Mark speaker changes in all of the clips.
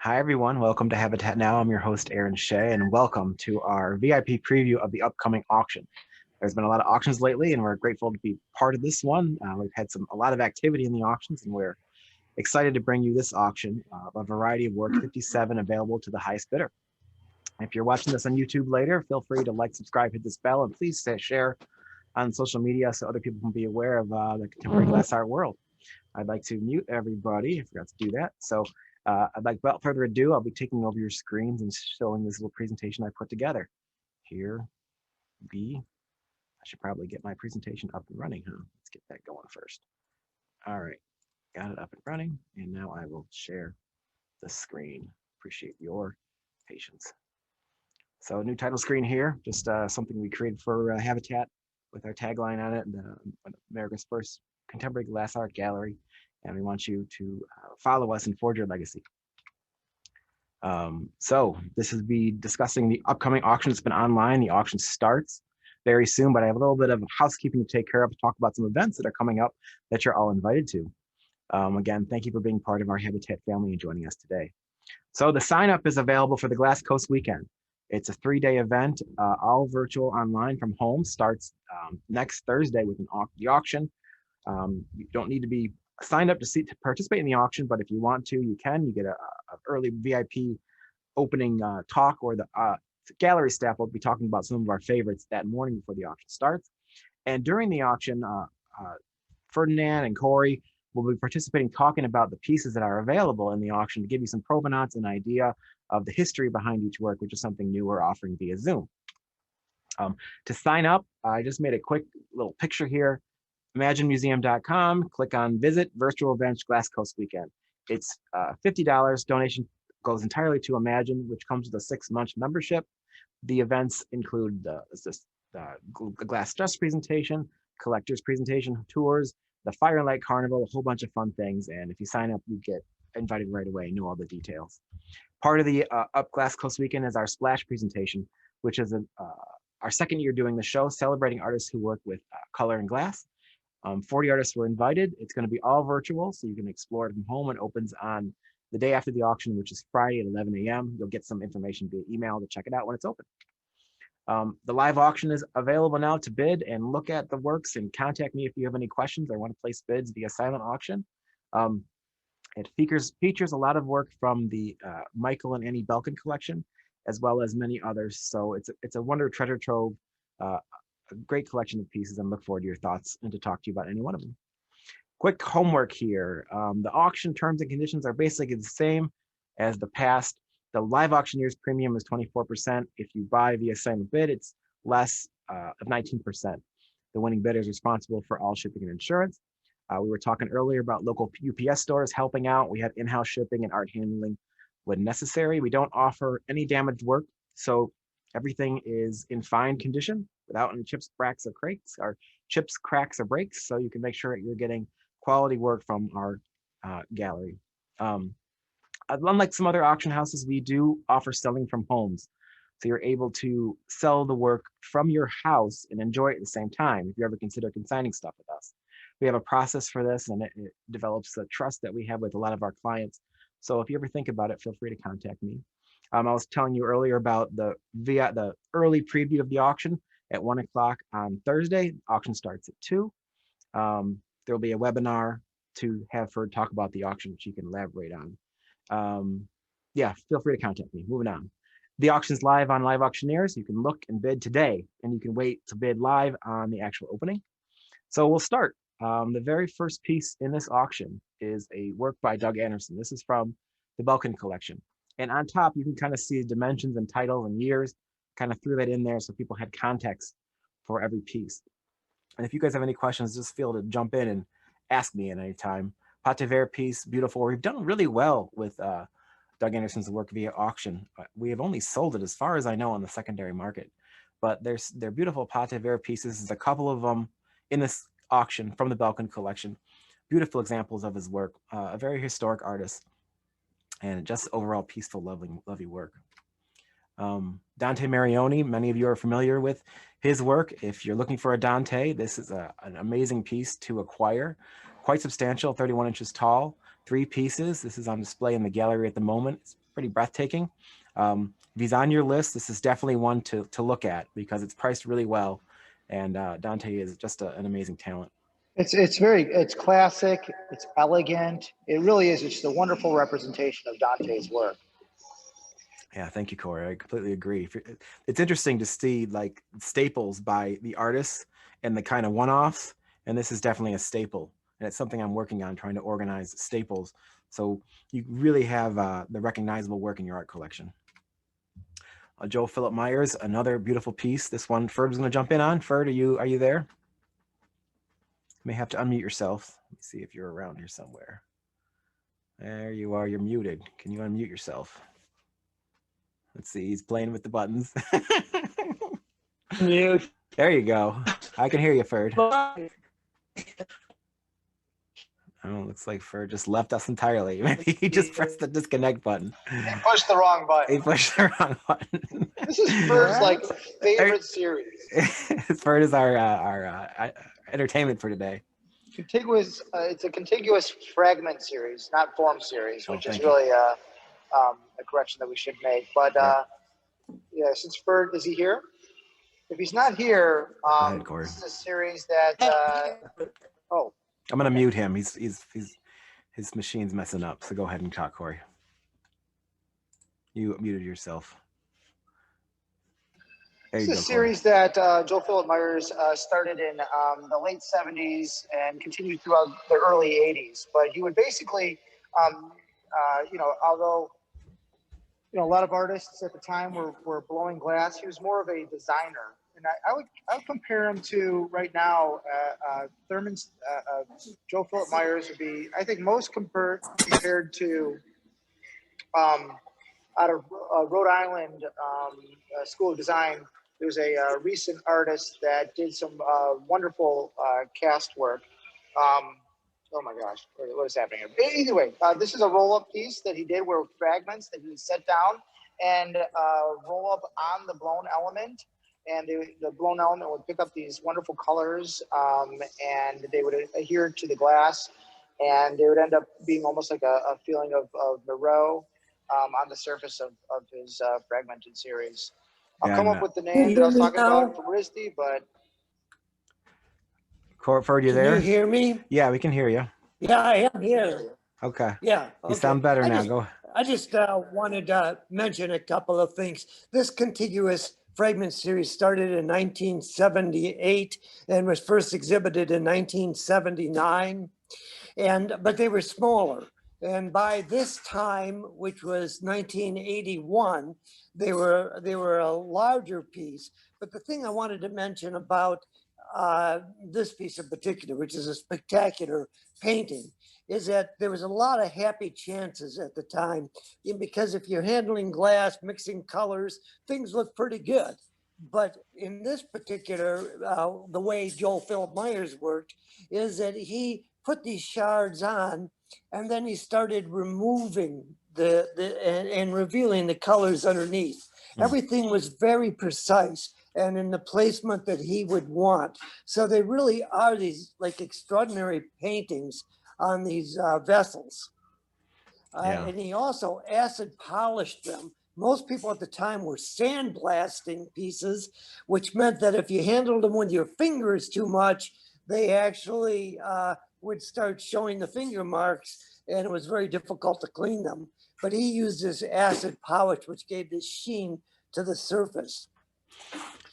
Speaker 1: Hi, everyone. Welcome to Habitat Now. I'm your host, Aaron Shea, and welcome to our VIP preview of the upcoming auction. There's been a lot of auctions lately, and we're grateful to be part of this one. We've had a lot of activity in the auctions, and we're excited to bring you this auction of a variety of work, 57 available to the highest bidder. If you're watching this on YouTube later, feel free to like, subscribe, hit this bell, and please share on social media so other people can be aware of the contemporary glass art world. I'd like to mute everybody. I forgot to do that. So without further ado, I'll be taking over your screens and showing this little presentation I put together. I should probably get my presentation up and running, huh? Let's get that going first. All right, got it up and running. And now I will share the screen. Appreciate your patience. So new title screen here, just something we created for Habitat with our tagline on it, America's first contemporary glass art gallery. And we want you to follow us and forge your legacy. So this is be discussing the upcoming auction. It's been online. The auction starts very soon, but I have a little bit of housekeeping to take care of to talk about some events that are coming up that you're all invited to. Again, thank you for being part of our Habitat family and joining us today. So the sign up is available for the Glass Coast weekend. It's a 3-day event, all virtual online from home. Starts next Thursday with the auction. You don't need to be signed up to participate in the auction, but if you want to, you can. You get a early VIP opening talk, or the gallery staff will be talking about some of our favorites that morning before the auction starts. And during the auction, Ferdinand and Corey will be participating, talking about the pieces that are available in the auction to give you some provenance and idea of the history behind each work, which is something new we're offering via Zoom. To sign up, I just made a quick little picture here. ImagineMuseum.com, click on Visit Virtual Events Glass Coast Weekend. It's $50. Donation goes entirely to Imagine, which comes with a 6-month membership. The events include the glass dress presentation, collector's presentation, tours, the Fire and Light Carnival, a whole bunch of fun things. And if you sign up, you get invited right away, know all the details. Part of the Up Glass Coast Weekend is our Splash presentation, which is our second year doing the show, celebrating artists who work with color and glass. 40 artists were invited. It's going to be all virtual, so you can explore it from home. It opens on the day after the auction, which is Friday at 11 a.m. You'll get some information via email to check it out when it's open. The live auction is available now to bid and look at the works, and contact me if you have any questions or want to place bids via silent auction. It features a lot of work from the Michael and Annie Belkin collection, as well as many others. So it's a wonder treasure trove, a great collection of pieces, and look forward to your thoughts and to talk to you about any one of them. Quick homework here. The auction terms and conditions are basically the same as the past. The LiveAuctioneers premium is 24%. If you buy via silent bid, it's less of 19%. The winning bidder is responsible for all shipping and insurance. We were talking earlier about local UPS stores helping out. We have in-house shipping and art handling when necessary. We don't offer any damaged work, so everything is in fine condition without any chips, cracks, or breaks, so you can make sure that you're getting quality work from our gallery. Unlike some other auction houses, we do offer selling from homes. So you're able to sell the work from your house and enjoy it at the same time if you ever consider consigning stuff with us. We have a process for this, and it develops the trust that we have with a lot of our clients. So if you ever think about it, feel free to contact me. I was telling you earlier about the early preview of the auction at 1 o'clock on Thursday. Auction starts at 2. There'll be a webinar to have her talk about the auction, which you can elaborate on. Yeah, feel free to contact me. Moving on. The auction's live on LiveAuctioneers. You can look and bid today, and you can wait to bid live on the actual opening. So we'll start. The very first piece in this auction is a work by Doug Anderson. This is from the Belkin collection. And on top, you can kind of see the dimensions and titles and years, kind of threw that in there so people had context for every piece. And if you guys have any questions, just feel to jump in and ask me at any time. Pate Vert piece, beautiful. We've done really well with Doug Anderson's work via auction. We have only sold it, as far as I know, on the secondary market. But they're beautiful Pate Vert pieces. There's a couple of them in this auction from the Belkin collection. Beautiful examples of his work. A very historic artist, and just overall peaceful, lovely work. Dante Marioni, many of you are familiar with his work. If you're looking for a Dante, this is an amazing piece to acquire. Quite substantial, 31 inches tall, 3 pieces. This is on display in the gallery at the moment. It's pretty breathtaking. If he's on your list, this is definitely one to look at because it's priced really well. And Dante is just an amazing talent.
Speaker 2: It's classic, it's elegant. It really is just a wonderful representation of Dante's work.
Speaker 1: Yeah, thank you, Corey. I completely agree. It's interesting to see like staples by the artists and the kind of one-offs, and this is definitely a staple. And it's something I'm working on, trying to organize staples. So you really have the recognizable work in your art collection. Joe Philip Myers, another beautiful piece. This one, Ferd's going to jump in on. Ferd, are you there? You may have to unmute yourself. Let me see if you're around here somewhere. There you are. You're muted. Can you unmute yourself? Let's see. He's playing with the buttons.
Speaker 3: Mute.
Speaker 1: There you go. I can hear you, Ferd. Oh, looks like Ferd just left us entirely. Maybe he just pressed the disconnect button.
Speaker 2: He pushed the wrong button.
Speaker 1: He pushed the wrong button.
Speaker 2: This is Ferd's like favorite series.
Speaker 1: Ferd is our entertainment for today.
Speaker 2: Contiguous. It's a contiguous fragment series, not form series, which is
Speaker 1: you.
Speaker 2: really a correction that we should make. But yeah, since Ferd, is he here? If he's not here,
Speaker 1: ahead,
Speaker 2: this is a series that. Oh.
Speaker 1: I'm gonna mute him. His machine's messing up. So go ahead and talk, Corey. You muted yourself.
Speaker 2: This is a series that Joe Philip Myers started in the late 70s and continued throughout the early 80s. But he would basically, although a lot of artists at the time were blowing glass, he was more of a designer. And I would compare him to right now, Joe Philip Myers would be, I think, most compared to out of Rhode Island School of Design. There's a recent artist that did some wonderful cast work. Oh my gosh, what is happening here? Anyway, this is a roll-up piece that he did where fragments that he would set down and roll up on the blown element. And the blown element would pick up these wonderful colors and they would adhere to the glass. And they would end up being almost like a feeling of Moreau on the surface of his fragmented series. I'll come up with the name that I was talking about from RISD, but.
Speaker 1: Ferd, you there?
Speaker 3: Can you hear me?
Speaker 1: Yeah, we can hear you.
Speaker 3: Yeah, I am here.
Speaker 1: Okay.
Speaker 3: Yeah.
Speaker 1: You sound better now. Go.
Speaker 3: I just wanted to mention a couple of things. This contiguous fragment series started in 1978 and was first exhibited in 1979, but they were smaller. And by this time, which was 1981, they were a larger piece. But the thing I wanted to mention about this piece in particular, which is a spectacular painting, is that there was a lot of happy chances at the time, because if you're handling glass, mixing colors, things look pretty good. But in this particular, the way Joel Philip Myers worked is that he put these shards on and then he started removing and revealing the colors underneath. Everything was very precise and in the placement that he would want. So they really are these like extraordinary paintings on these vessels. And he also acid polished them. Most people at the time were sandblasting pieces, which meant that if you handled them with your fingers too much, they actually would start showing the finger marks, and it was very difficult to clean them. But he used this acid polish, which gave this sheen to the surface.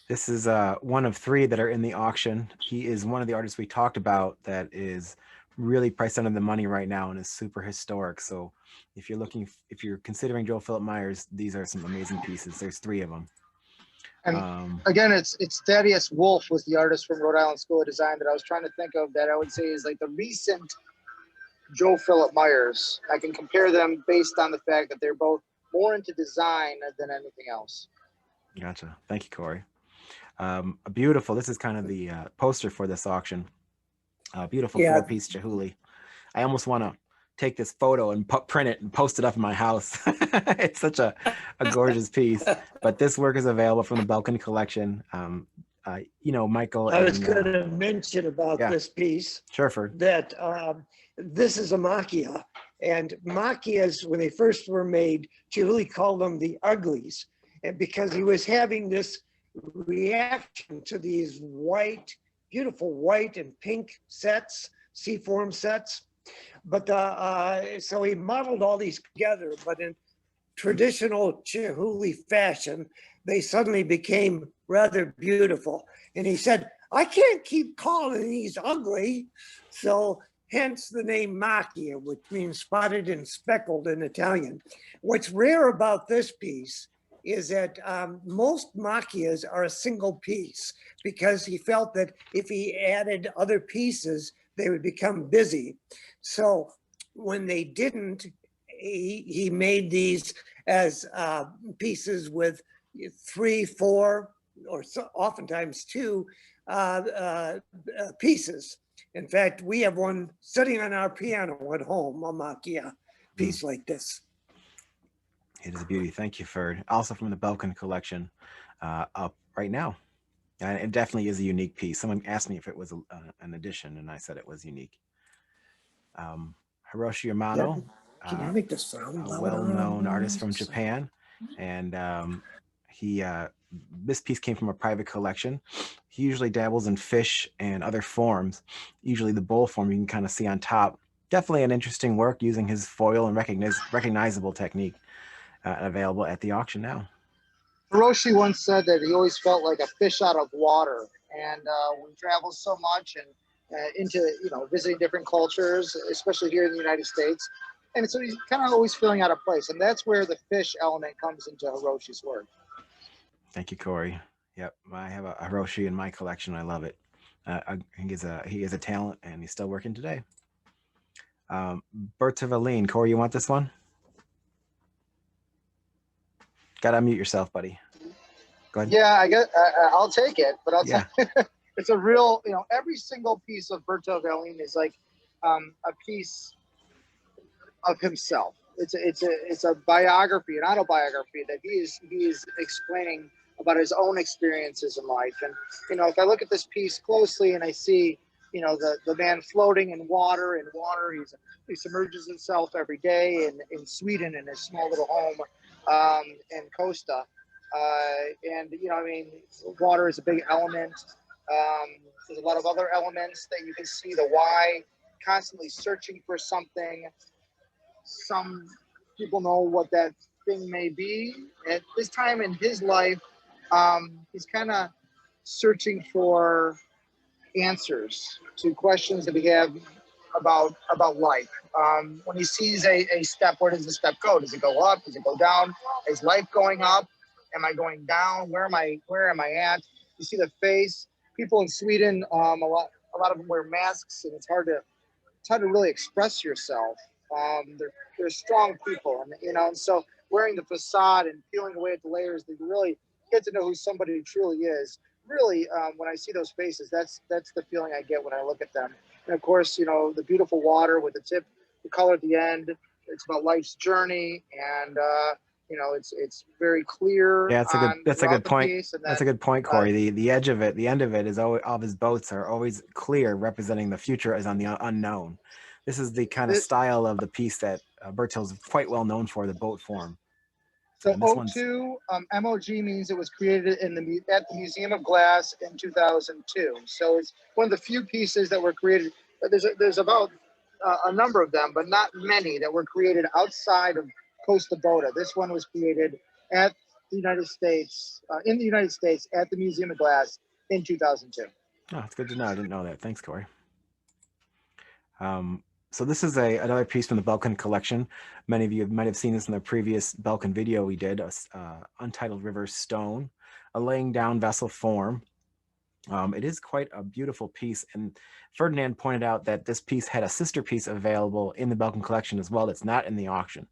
Speaker 1: This is one of 3 that are in the auction. He is one of the artists we talked about that is really priced under the money right now and is super historic. So if you're considering Joel Philip Myers, these are some amazing pieces. There's 3 of them.
Speaker 2: And again, it's Thaddeus Wolf was the artist from Rhode Island School of Design that I was trying to think of that I would say is like the recent Joe Philip Myers. I can compare them based on the fact that they're both more into design than anything else.
Speaker 1: Gotcha. Thank you, Corey. A beautiful, this is kind of the poster for this auction. Beautiful 4-piece Chihuly. I almost want to take this photo and print it and post it up in my house. It's such a gorgeous piece. But this work is available from the Belkin collection. Michael.
Speaker 3: I was going to mention about this piece.
Speaker 1: Sure, Ferd.
Speaker 3: That this is a macchia, And machias, when they first were made, she really called them the uglies. And because he was having this reaction to these white, beautiful white and pink sets, C-form sets. But so he modeled all these together, but in traditional Chihuly fashion, they suddenly became rather beautiful. And he said, I can't keep calling these ugly. So hence the name macchia, which means spotted and speckled in Italian. What's rare about this piece is that most macchias are a single piece, because he felt that if he added other pieces, they would become busy. So when they didn't, he made these as pieces with 3, 4, or so, oftentimes 2 pieces. In fact, we have one sitting on our piano at home, a macchia piece like this.
Speaker 1: It is a beauty. Thank you, Ferd. Also from the Belkin collection, up right now. And it definitely is a unique piece. Someone asked me if it was an addition, and I said it was unique. Hiroshi Yamano,
Speaker 3: Can you make the sound
Speaker 1: a
Speaker 3: louder?
Speaker 1: well-known artist from Japan, and this piece came from a private collection. He usually dabbles in fish and other forms, usually the bowl form you can kind of see on top. Definitely an interesting work using his foil and recognizable technique, available at the auction now.
Speaker 2: Hiroshi once said that he always felt like a fish out of water, and we travel so much and into visiting different cultures, especially here in the United States, and so he's kind of always feeling out of place, and that's where the fish element comes into Hiroshi's work. Thank
Speaker 1: you, Corey. Yep, I have a Hiroshi in my collection. I love it. He is a talent, and he's still working today. Bertaveline, Corey, you want this one? Got to unmute yourself, buddy. Go ahead.
Speaker 2: Yeah, I'll take it, but I'll tell you, it's a real, every single piece of Bertaveline is like a piece of himself. It's a biography, an autobiography that he is explaining about his own experiences in life. And if I look at this piece closely and I see the man floating in water, he submerges himself every day in Sweden in his small little home in Costa, and water is a big element. There's a lot of other elements that you can see, the why, constantly searching for something. Some people know what that thing may be. At this time in his life, he's kind of searching for answers to questions that we have about life. When he sees a step, where does the step go? Does it go up? Does it go down? Is life going up? Am I going down? Where am I at? You see the face. People in Sweden, a lot of them wear masks, and it's hard to really express yourself. They're strong people, and so wearing the facade and peeling away at the layers, they really get to know who somebody truly is. Really, when I see those faces, that's the feeling I get when I look at them. And of course, the beautiful water with the color at the end. It's about life's journey, and it's very clear.
Speaker 1: Yeah, that's a good point. That's a good point, Corey. The edge of it, the end of it, is always, all of his boats are always clear, representing the future as on the unknown. This is the kind of style of the piece that Bertil's quite well known for, the boat form.
Speaker 2: So O2, MOG means it was created at the Museum of Glass in 2002. So it's one of the few pieces that were created. There's about a number of them, but not many that were created outside of Costa Bota. This one was created at the United States, in the United States, at the Museum of Glass in 2002.
Speaker 1: Oh, it's good to know. I didn't know that. Thanks, Corey. So this is another piece from the Belkin collection. Many of you might have seen this in the previous Belkin video we did, Untitled River Stone, a laying down vessel form. It is quite a beautiful piece, and Ferdinand pointed out that this piece had a sister piece available in the Belkin collection as well that's not in the auction,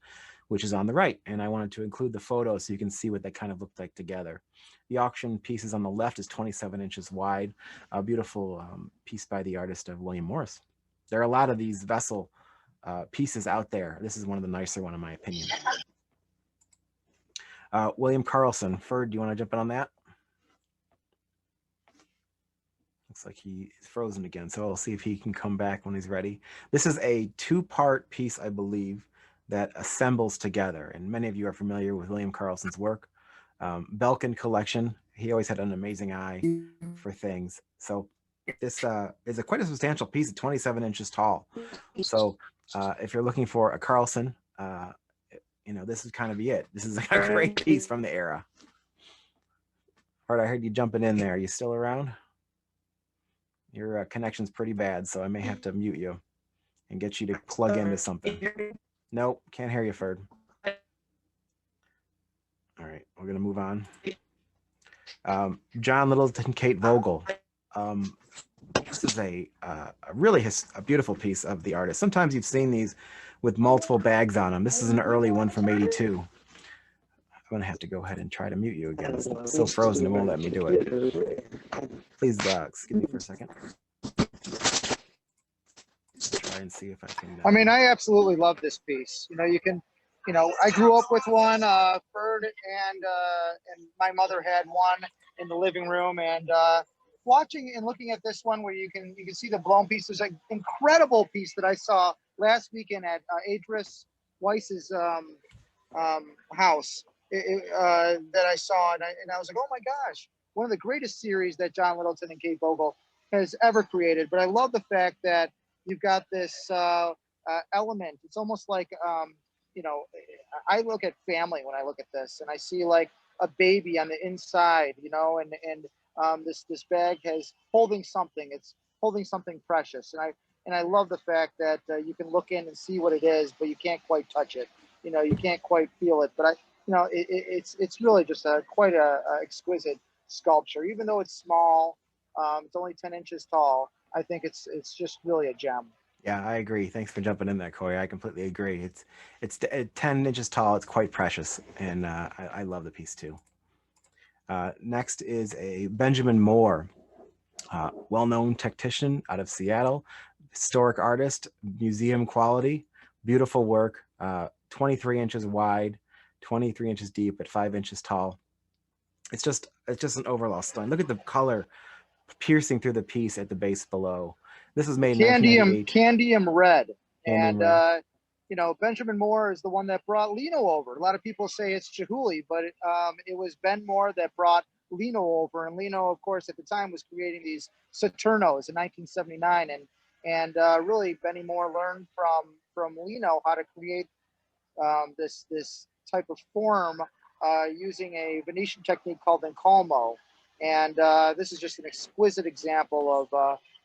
Speaker 1: which is on the right, and I wanted to include the photo so you can see what they kind of looked like together. The auction pieces on the left is 27 inches wide, a beautiful piece by the artist of William Morris. There are a lot of these vessel pieces out there. This is one of the nicer one, in my opinion. William Carlson. Ferd, do you want to jump in on that? Looks like he's frozen again, so we'll see if he can come back when he's ready. This is a two-part piece, I believe, that assembles together, and many of you are familiar with William Carlson's work. Belkin collection, he always had an amazing eye for things. So this is quite a substantial piece, 27 inches tall. So if you're looking for a Carlson, you know, this is kind of it. This is a great piece from the era. Art, I heard you jumping in there. Are you still around? Your connection's pretty bad, so I may have to mute you and get you to plug into something. Nope, can't hear you, Ferd. All right, we're gonna move on. John Littleton, Kate Vogel. This is a really a beautiful piece of the artist. Sometimes you've seen these with multiple bags on them. This is an early one from '82. I'm gonna have to go ahead and try to mute you again. It's still frozen, it won't let me do it. Please, excuse me for a second. Try and see if I can.
Speaker 2: I mean, I absolutely love this piece. You know, you can, you know, I grew up with one. Ferd and my mother had one in the living room, and watching and looking at this one where you can see the blown piece. There's an incredible piece that I saw last weekend at Adris Weiss's house that I saw, and I was like, oh my gosh, one of the greatest series that John Littleton and Kate Vogel has ever created. But I love the fact that you've got this element. It's almost like, you know, I look at family when I look at this, and I see like a baby on the inside, you know, and this bag has holding something. It's holding something precious, and I love the fact that you can look in and see what it is, but you can't quite touch it. You know, you can't quite feel it. But you know, it's really just quite a exquisite sculpture, even though it's small. It's only 10 inches tall. I think it's just really a gem.
Speaker 1: Yeah, I agree. Thanks for jumping in there, Corey. I completely agree. It's 10 inches tall. It's quite precious, and I love the piece too. Next is a Benjamin Moore, well-known tactician out of Seattle, historic artist, museum quality, beautiful work, 23 inches wide, 23 inches deep at 5 inches tall. It's just an overall stone. Look at the color piercing through the piece at the base below. This was made in
Speaker 2: Candium red. And you know, Benjamin Moore is the one that brought Lino over. A lot of people say it's Chihuly, but it was Ben Moore that brought Lino over. And Lino, of course, at the time was creating these Saturnos in 1979. And really, Benny Moore learned from Lino how to create this type of form using a Venetian technique called Encalmo. And this is just an exquisite example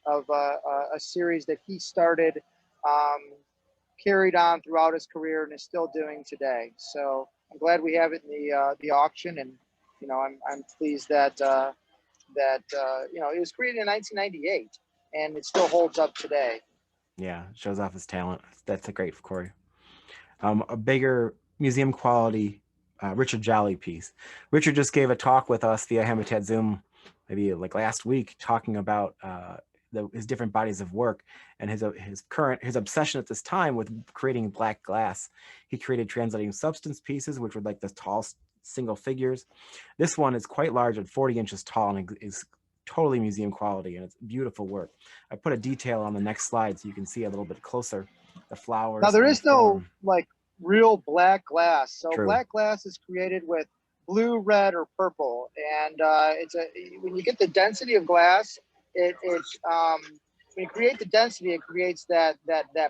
Speaker 2: of a series that he started, carried on throughout his career, and is still doing today. So I'm glad we have it in the auction, and you know, I'm pleased that you know, it was created in 1998 and it still holds up today.
Speaker 1: Yeah, shows off his talent. That's a great for Corey. A bigger museum quality Richard Jolly piece. Richard just gave a talk with us via Habitat Zoom, maybe like last week, talking about his different bodies of work and his obsession at this time with creating black glass. He created translating substance pieces, which were like the tall single figures. This one is quite large at 40 inches tall and is totally museum quality, and it's beautiful work. I put a detail on the next slide so you can see a little bit closer the flowers.
Speaker 2: Now there is no like real black glass. So
Speaker 1: True. Black
Speaker 2: glass is created with blue, red, or purple, and when you get the density of glass, when you create the density, it creates that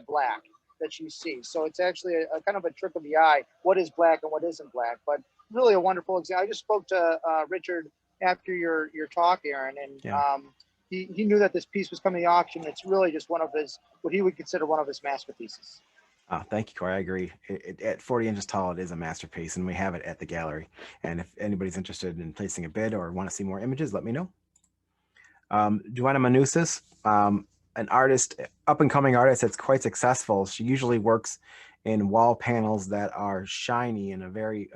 Speaker 2: black that you see. So it's actually a kind of a trick of the eye. What is black and what isn't black? But really a wonderful example. I just spoke to Richard after your talk, Aaron, and yeah. He knew that this piece was coming to the auction. It's really just one of his, what he would consider one of his masterpieces.
Speaker 1: Thank you, Corey. I agree. At 40 inches tall, it is a masterpiece, and we have it at the gallery. And if anybody's interested in placing a bid or want to see more images, let me know. Joanna Manousis, an artist, up-and-coming artist that's quite successful. She usually works in wall panels that are shiny in a very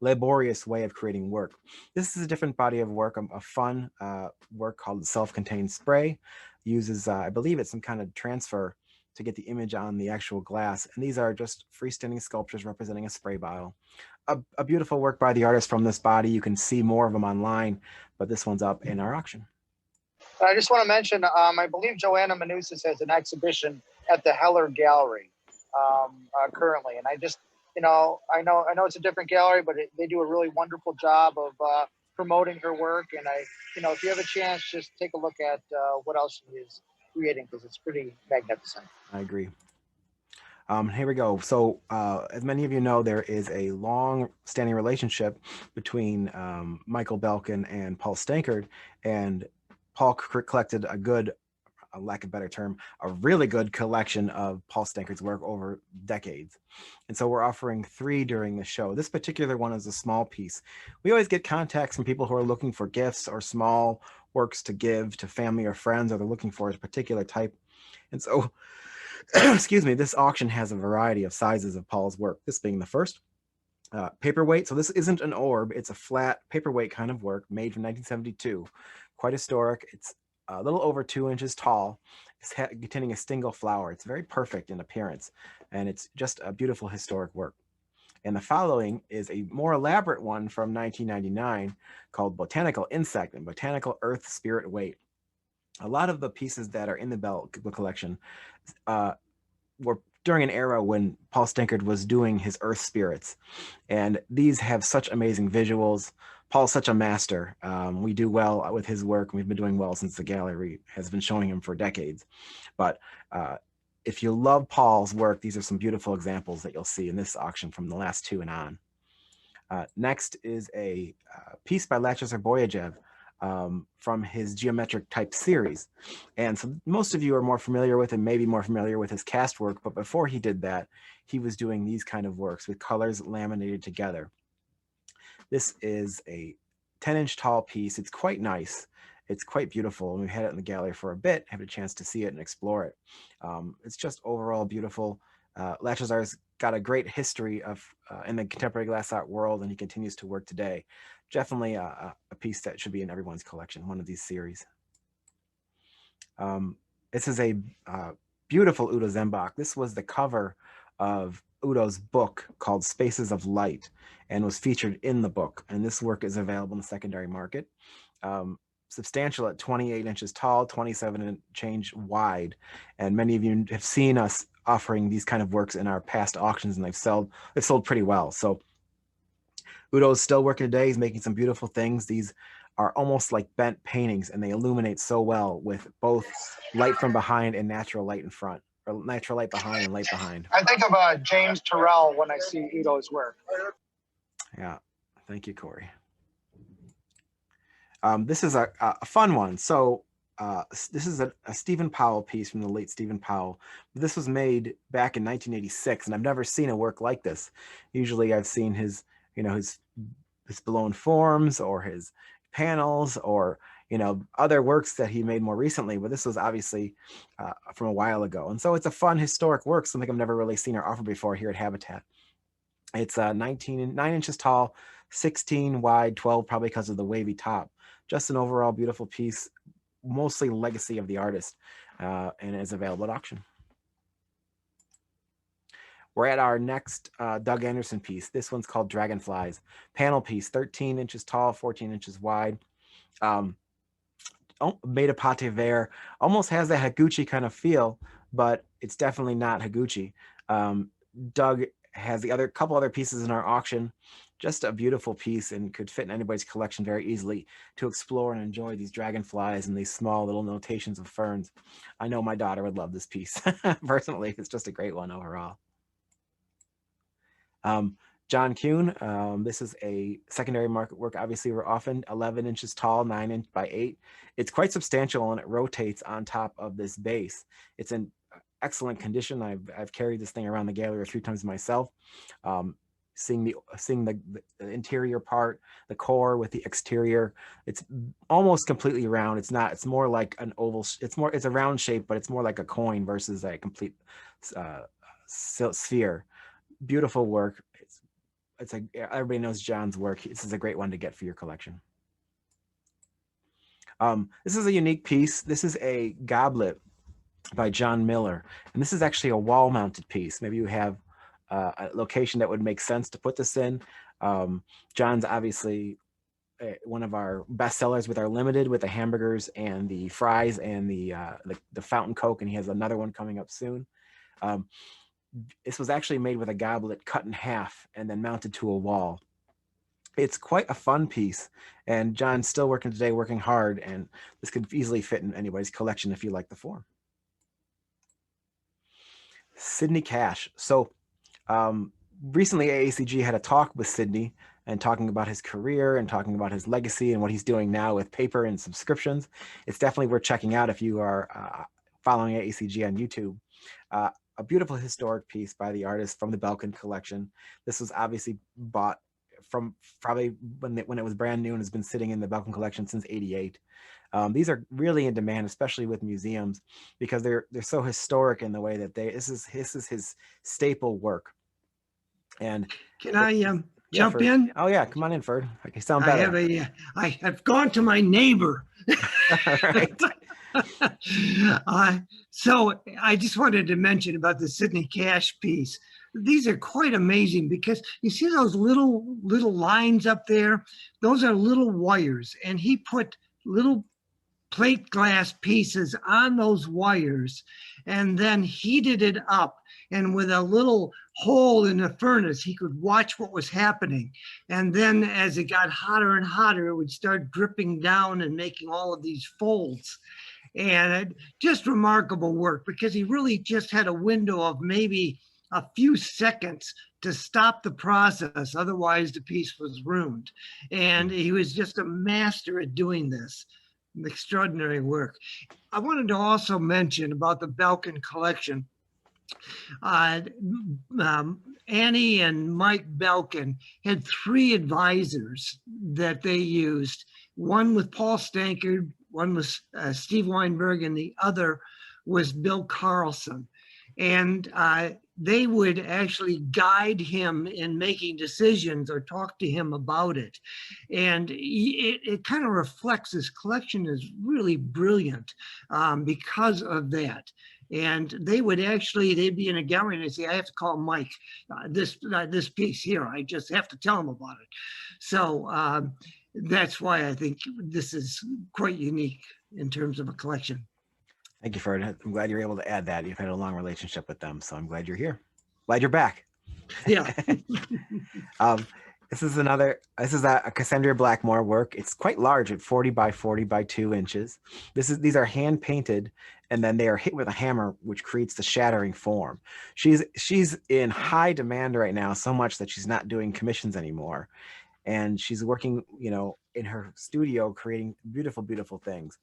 Speaker 1: laborious way of creating work. This is a different body of work, a fun work called Self-Contained Spray. Uses, I believe it's some kind of transfer to get the image on the actual glass. And these are just freestanding sculptures representing a spray bottle. A beautiful work by the artist from this body. You can see more of them online, but this one's up in our auction.
Speaker 2: I just want to mention, I believe Joanna Manousis has an exhibition at the Heller Gallery currently, and I just, I know it's a different gallery, but they do a really wonderful job of promoting her work. And if you have a chance, just take a look at what else she is creating, because it's pretty magnificent.
Speaker 1: I agree. Here we go. So as many of you know, there is a long-standing relationship between Michael Belkin and Paul Stankard, and Paul collected a good, a lack of a better term, a really good collection of Paul Stankard's work over decades. And so we're offering 3 during the show. This particular one is a small piece. We always get contacts from people who are looking for gifts or small works to give to family or friends, or they're looking for a particular type. And so excuse me, this auction has a variety of sizes of Paul's work, this being the first. Paperweight, so this isn't an orb, it's a flat paperweight kind of work made from 1972. Quite historic. It's a little over 2 inches tall. It's containing a single flower. It's very perfect in appearance, and it's just a beautiful historic work. And the following is a more elaborate one from 1999 called Botanical Insect and Botanical Earth Spirit Weight. A lot of the pieces that are in the Bell collection were during an era when Paul Stankard was doing his earth spirits. And these have such amazing visuals. Paul's such a master. We do well with his work. We've been doing well since the gallery has been showing him for decades. But if you love Paul's work, these are some beautiful examples that you'll see in this auction from the last 2 and on. Next is a piece by Lachesar Boyajev, from his geometric type series. And so most of you are more familiar with him, maybe more familiar with his cast work, but before he did that, he was doing these kind of works with colors laminated together. This is a 10-inch tall piece. It's quite nice. It's quite beautiful. And we've had it in the gallery for a bit, have a chance to see it and explore it. It's just overall beautiful. Lachesar's got a great history of in the contemporary glass art world, and he continues to work today. Definitely a piece that should be in everyone's collection, one of these series. This is a beautiful Udo Zembach. This was the cover of Udo's book called Spaces of Light, and was featured in the book. And this work is available in the secondary market. Substantial at 28 inches tall, 27 and change wide. And many of you have seen us offering these kind of works in our past auctions, and they've sold pretty well. So Udo's still working today. He's making some beautiful things. These are almost like bent paintings, and they illuminate so well with both light from behind and natural light in front, or natural light behind and light behind.
Speaker 2: I think of James Turrell when I see Udo's work.
Speaker 1: Yeah, thank you, Corey. This is a fun one. So this is a Stephen Powell piece from the late Stephen Powell. This was made back in 1986, and I've never seen a work like this. Usually I've seen his blown forms or his panels, or other works that he made more recently, but this was obviously from a while ago. And so it's a fun historic work, something I've never really seen or offered before here at Habatat. It's 9 inches tall, 16 wide, 12 probably because of the wavy top. Just an overall beautiful piece, mostly legacy of the artist, and is available at auction. We're at our next Doug Anderson piece. This one's called Dragonflies. Panel piece, 13 inches tall, 14 inches wide. Made of pate vert. Almost has that Higuchi kind of feel, but it's definitely not Higuchi. Doug has the couple other pieces in our auction. Just a beautiful piece, and could fit in anybody's collection very easily to explore and enjoy these dragonflies and these small little notations of ferns. I know my daughter would love this piece. Personally, it's just a great one overall. John Kuhn, this is a secondary market work. Obviously, we're often 11 inches tall, 9 inch by 8. It's quite substantial, and it rotates on top of this base. It's in excellent condition. I've carried this thing around the gallery 3 times myself. Seeing the interior part, the core with the exterior. It's almost completely round. It's more like an oval. It's a round shape, but it's more like a coin versus a complete sphere. Beautiful work. Everybody knows John's work. This is a great one to get for your collection. This is a unique piece. This is a goblet by John Miller, and this is actually a wall-mounted piece. Maybe you have a location that would make sense to put this in. John's obviously one of our best sellers with our limited, with the hamburgers and the fries and the fountain Coke, and he has another one coming up soon. This was actually made with a goblet cut in half and then mounted to a wall. It's quite a fun piece, and John's still working today, working hard, and this could easily fit in anybody's collection if you like the form. Sydney Cash. So recently AACG had a talk with Sydney and talking about his career and talking about his legacy and what he's doing now with paper and subscriptions. It's definitely worth checking out if you are following AACG on YouTube. A beautiful historic piece by the artist from the Belkin collection. This was obviously bought from probably when it was brand new and has been sitting in the Belkin collection since '88. These are really in demand, especially with museums, because they're so historic in the way that this is his staple work. And
Speaker 3: can I jump
Speaker 1: Ferd.
Speaker 3: in?
Speaker 1: Oh yeah, come on in, Ferd. Okay, sound better.
Speaker 3: I have gone to my neighbor.
Speaker 1: All right.
Speaker 3: So I just wanted to mention about the Sydney Cash piece. These are quite amazing because you see those little lines up there? Those are little wires, and he put little plate glass pieces on those wires and then heated it up. And with a little hole in the furnace, he could watch what was happening. And then as it got hotter and hotter, it would start dripping down and making all of these folds. And just remarkable work, because he really just had a window of maybe a few seconds to stop the process. Otherwise, the piece was ruined. And he was just a master at doing this. Extraordinary work. I wanted to also mention about the Belkin collection. Annie and Mike Belkin had 3 advisors that they used. One with Paul Stankard, one was Steve Weinberg, and the other was Bill Carlson. And they would actually guide him in making decisions or talk to him about it. And it kind of reflects his collection is really brilliant because of that. And they would actually, they'd be in a gallery and they'd say, I have to call Mike, this piece here, I just have to tell him about it. So that's why I think this is quite unique in terms of a collection.
Speaker 1: Thank you, Ferd. I'm glad you're able to add that. You've had a long relationship with them, so I'm glad you're here. Glad you're back.
Speaker 3: Yeah.
Speaker 1: This is a Cassandra Blackmore work. It's quite large at 40 by 40 by 2 inches. These are hand painted, and then they are hit with a hammer, which creates the shattering form. She's in high demand right now, so much that she's not doing commissions anymore. And she's working, in her studio, creating beautiful, beautiful things.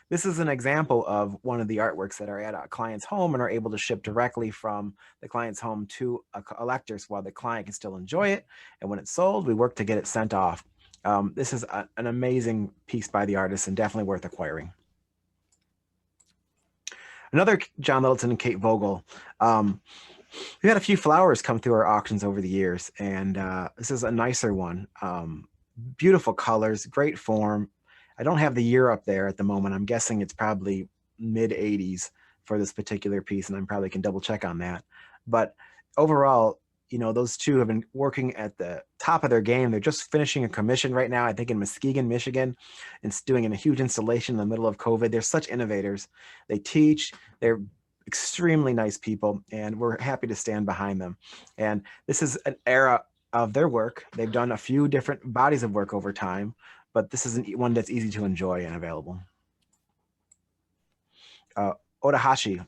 Speaker 1: This is an example of one of the artworks that are at a client's home and are able to ship directly from the client's home to a collector, so while the client can still enjoy it. And when it's sold, we work to get it sent off. This is an amazing piece by the artist and definitely worth acquiring. Another John Littleton and Kate Vogel. We've had a few flowers come through our auctions over the years, and this is a nicer one. Beautiful colors, great form. I don't have the year up there at the moment. I'm guessing it's probably mid-'80s for this particular piece, and I probably can double check on that. But overall, those two have been working at the top of their game. They're just finishing a commission right now, I think in Muskegon, Michigan, and doing a huge installation in the middle of COVID. They're such innovators. They teach, they're extremely nice people, and we're happy to stand behind them. And this is an era of their work. They've done a few different bodies of work over time, but this is one that's easy to enjoy and available. Odahashi.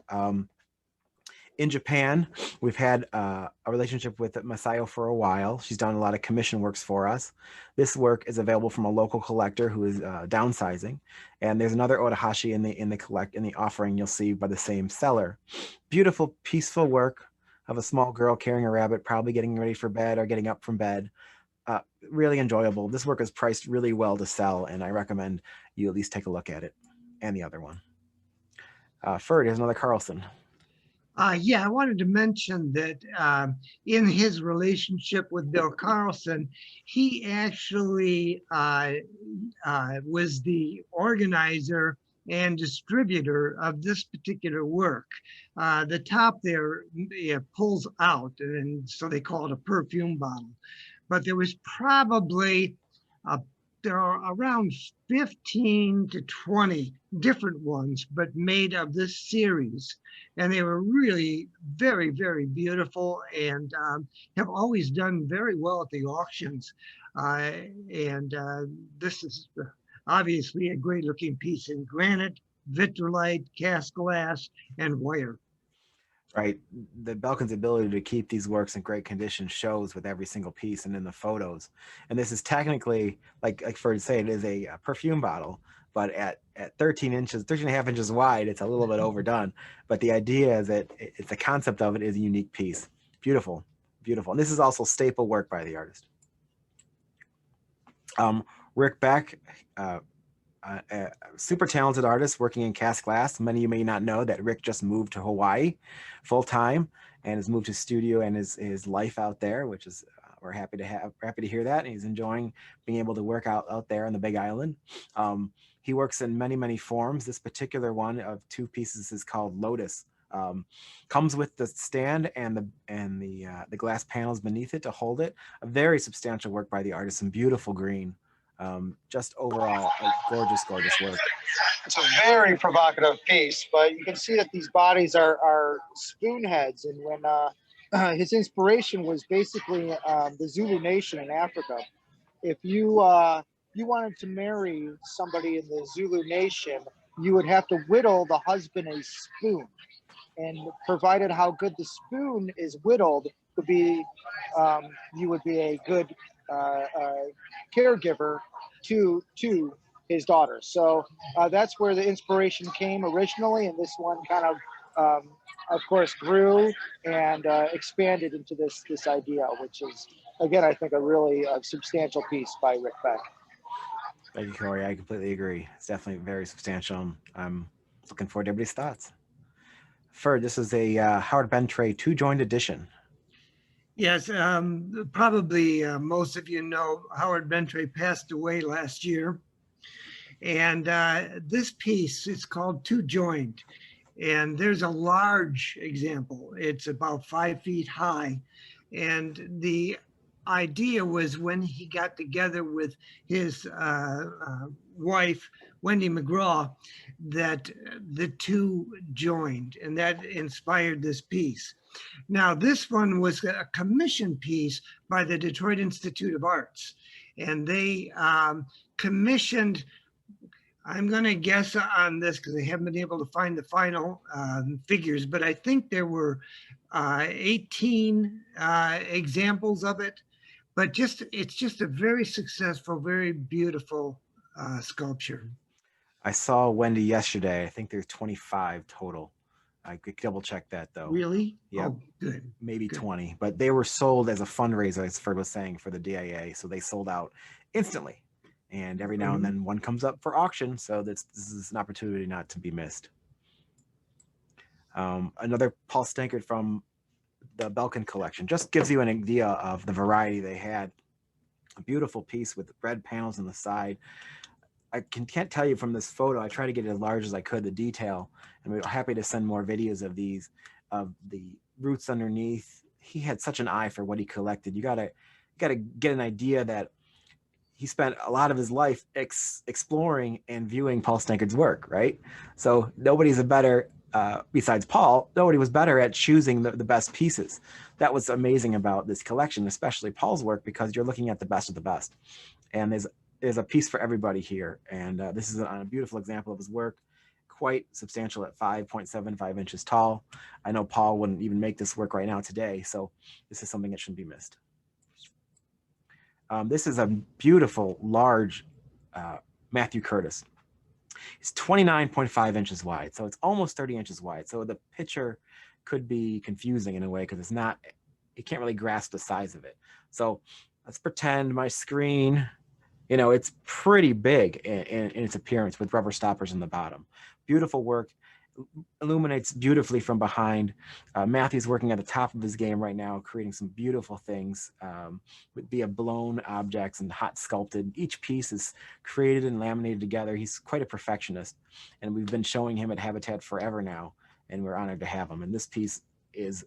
Speaker 1: In Japan, we've had a relationship with Masayo for a while. She's done a lot of commission works for us. This work is available from a local collector who is downsizing. And there's another Odahashi in the offering you'll see by the same seller. Beautiful, peaceful work of a small girl carrying a rabbit, probably getting ready for bed or getting up from bed. Really enjoyable. This work is priced really well to sell, and I recommend you at least take a look at it. And the other one. Ferd, here's another Carlson.
Speaker 3: Yeah, I wanted to mention that in his relationship with Bill Carlson, he actually was the organizer and distributor of this particular work. The top there pulls out, and so they call it a perfume bottle. But there was probably there are around 15 to 20 different ones, but made of this series. And they were really very, very beautiful and have always done very well at the auctions. This is obviously a great looking piece in granite, vitrolite, cast glass, and wire.
Speaker 1: Right. The Belkin's ability to keep these works in great condition shows with every single piece and in the photos. And this is technically, like Ferd said, it is a perfume bottle, but at 13 inches, 13 and a half inches wide, it's a little bit overdone. But the idea is that it's the concept of it is a unique piece. Beautiful, beautiful. And this is also staple work by the artist. Rick Beck, a super talented artist working in cast glass. Many of you may not know that Rick just moved to Hawaii full time and has moved his studio and his life out there, which is we're happy to hear that. And he's enjoying being able to work out there on the Big Island. He works in many forms. This particular one of 2 pieces is called Lotus. Comes with the stand and the glass panels beneath it to hold it. A very substantial work by the artist in beautiful green. Just overall a gorgeous work.
Speaker 2: It's a very provocative piece, but you can see that these bodies are spoon heads. And when his inspiration was basically the Zulu nation in Africa. If you wanted to marry somebody in the Zulu nation, you would have to whittle the husband a spoon. And provided how good the spoon is whittled, you would be a good caregiver to his daughter. So that's where the inspiration came originally, and this one kind of course, grew and expanded into this idea, which is, again, I think a really substantial piece by Rick Beck.
Speaker 1: Thank you, Corey. I completely agree. It's definitely very substantial. I'm looking forward to everybody's thoughts. Ferd, this is a Howard Bentray 2-joint edition.
Speaker 3: Yes, probably most of you know Howard Bentray passed away last year. And this piece is called 2-joint. And there's a large example. It's about 5 feet high. And the idea was when he got together with his wife, Wendy McGraw, that the 2 joined, and that inspired this piece. Now, this one was a commission piece by the Detroit Institute of Arts, and they commissioned, I'm going to guess on this because I haven't been able to find the final figures, but I think there were 18 examples of it. But it's just a very successful, very beautiful sculpture.
Speaker 1: I saw Wendy yesterday. I think there's 25 total. I could double check that though.
Speaker 3: Really?
Speaker 1: Yeah.
Speaker 3: Oh, good.
Speaker 1: Maybe
Speaker 3: Good.
Speaker 1: 20, but they were sold as a fundraiser, as Ferd was saying, for the DIA. So they sold out instantly. And every now and then one comes up for auction. So this is an opportunity not to be missed. Another Paul Stankard from the Belkin collection just gives you an idea of the variety they had. A beautiful piece with red panels on the side. I can't tell you from this photo. I try to get it as large as I could, the detail, and we're happy to send more videos of these, of the roots underneath. He had such an eye for what he collected. You gotta get an idea that he spent a lot of his life exploring and viewing Paul Stankard's work, right? So nobody's a better, besides Paul, nobody was better at choosing the best pieces. That was amazing about this collection, especially Paul's work, because you're looking at the best of the best. And there's a piece for everybody here. And this is a beautiful example of his work, quite substantial at 5.75 inches tall. I know Paul wouldn't even make this work right now today, so this is something that shouldn't be missed. This is a beautiful, large Matthew Curtis. It's 29.5 inches wide, so it's almost 30 inches wide. So the picture could be confusing in a way because you can't really grasp the size of it. So let's pretend my screen, it's pretty big in its appearance with rubber stoppers in the bottom. Beautiful work, illuminates beautifully from behind. Matthew's working at the top of his game right now, creating some beautiful things via blown objects and hot sculpted. Each piece is created and laminated together. He's quite a perfectionist, and we've been showing him at Habatat forever now, and we're honored to have him. And this piece is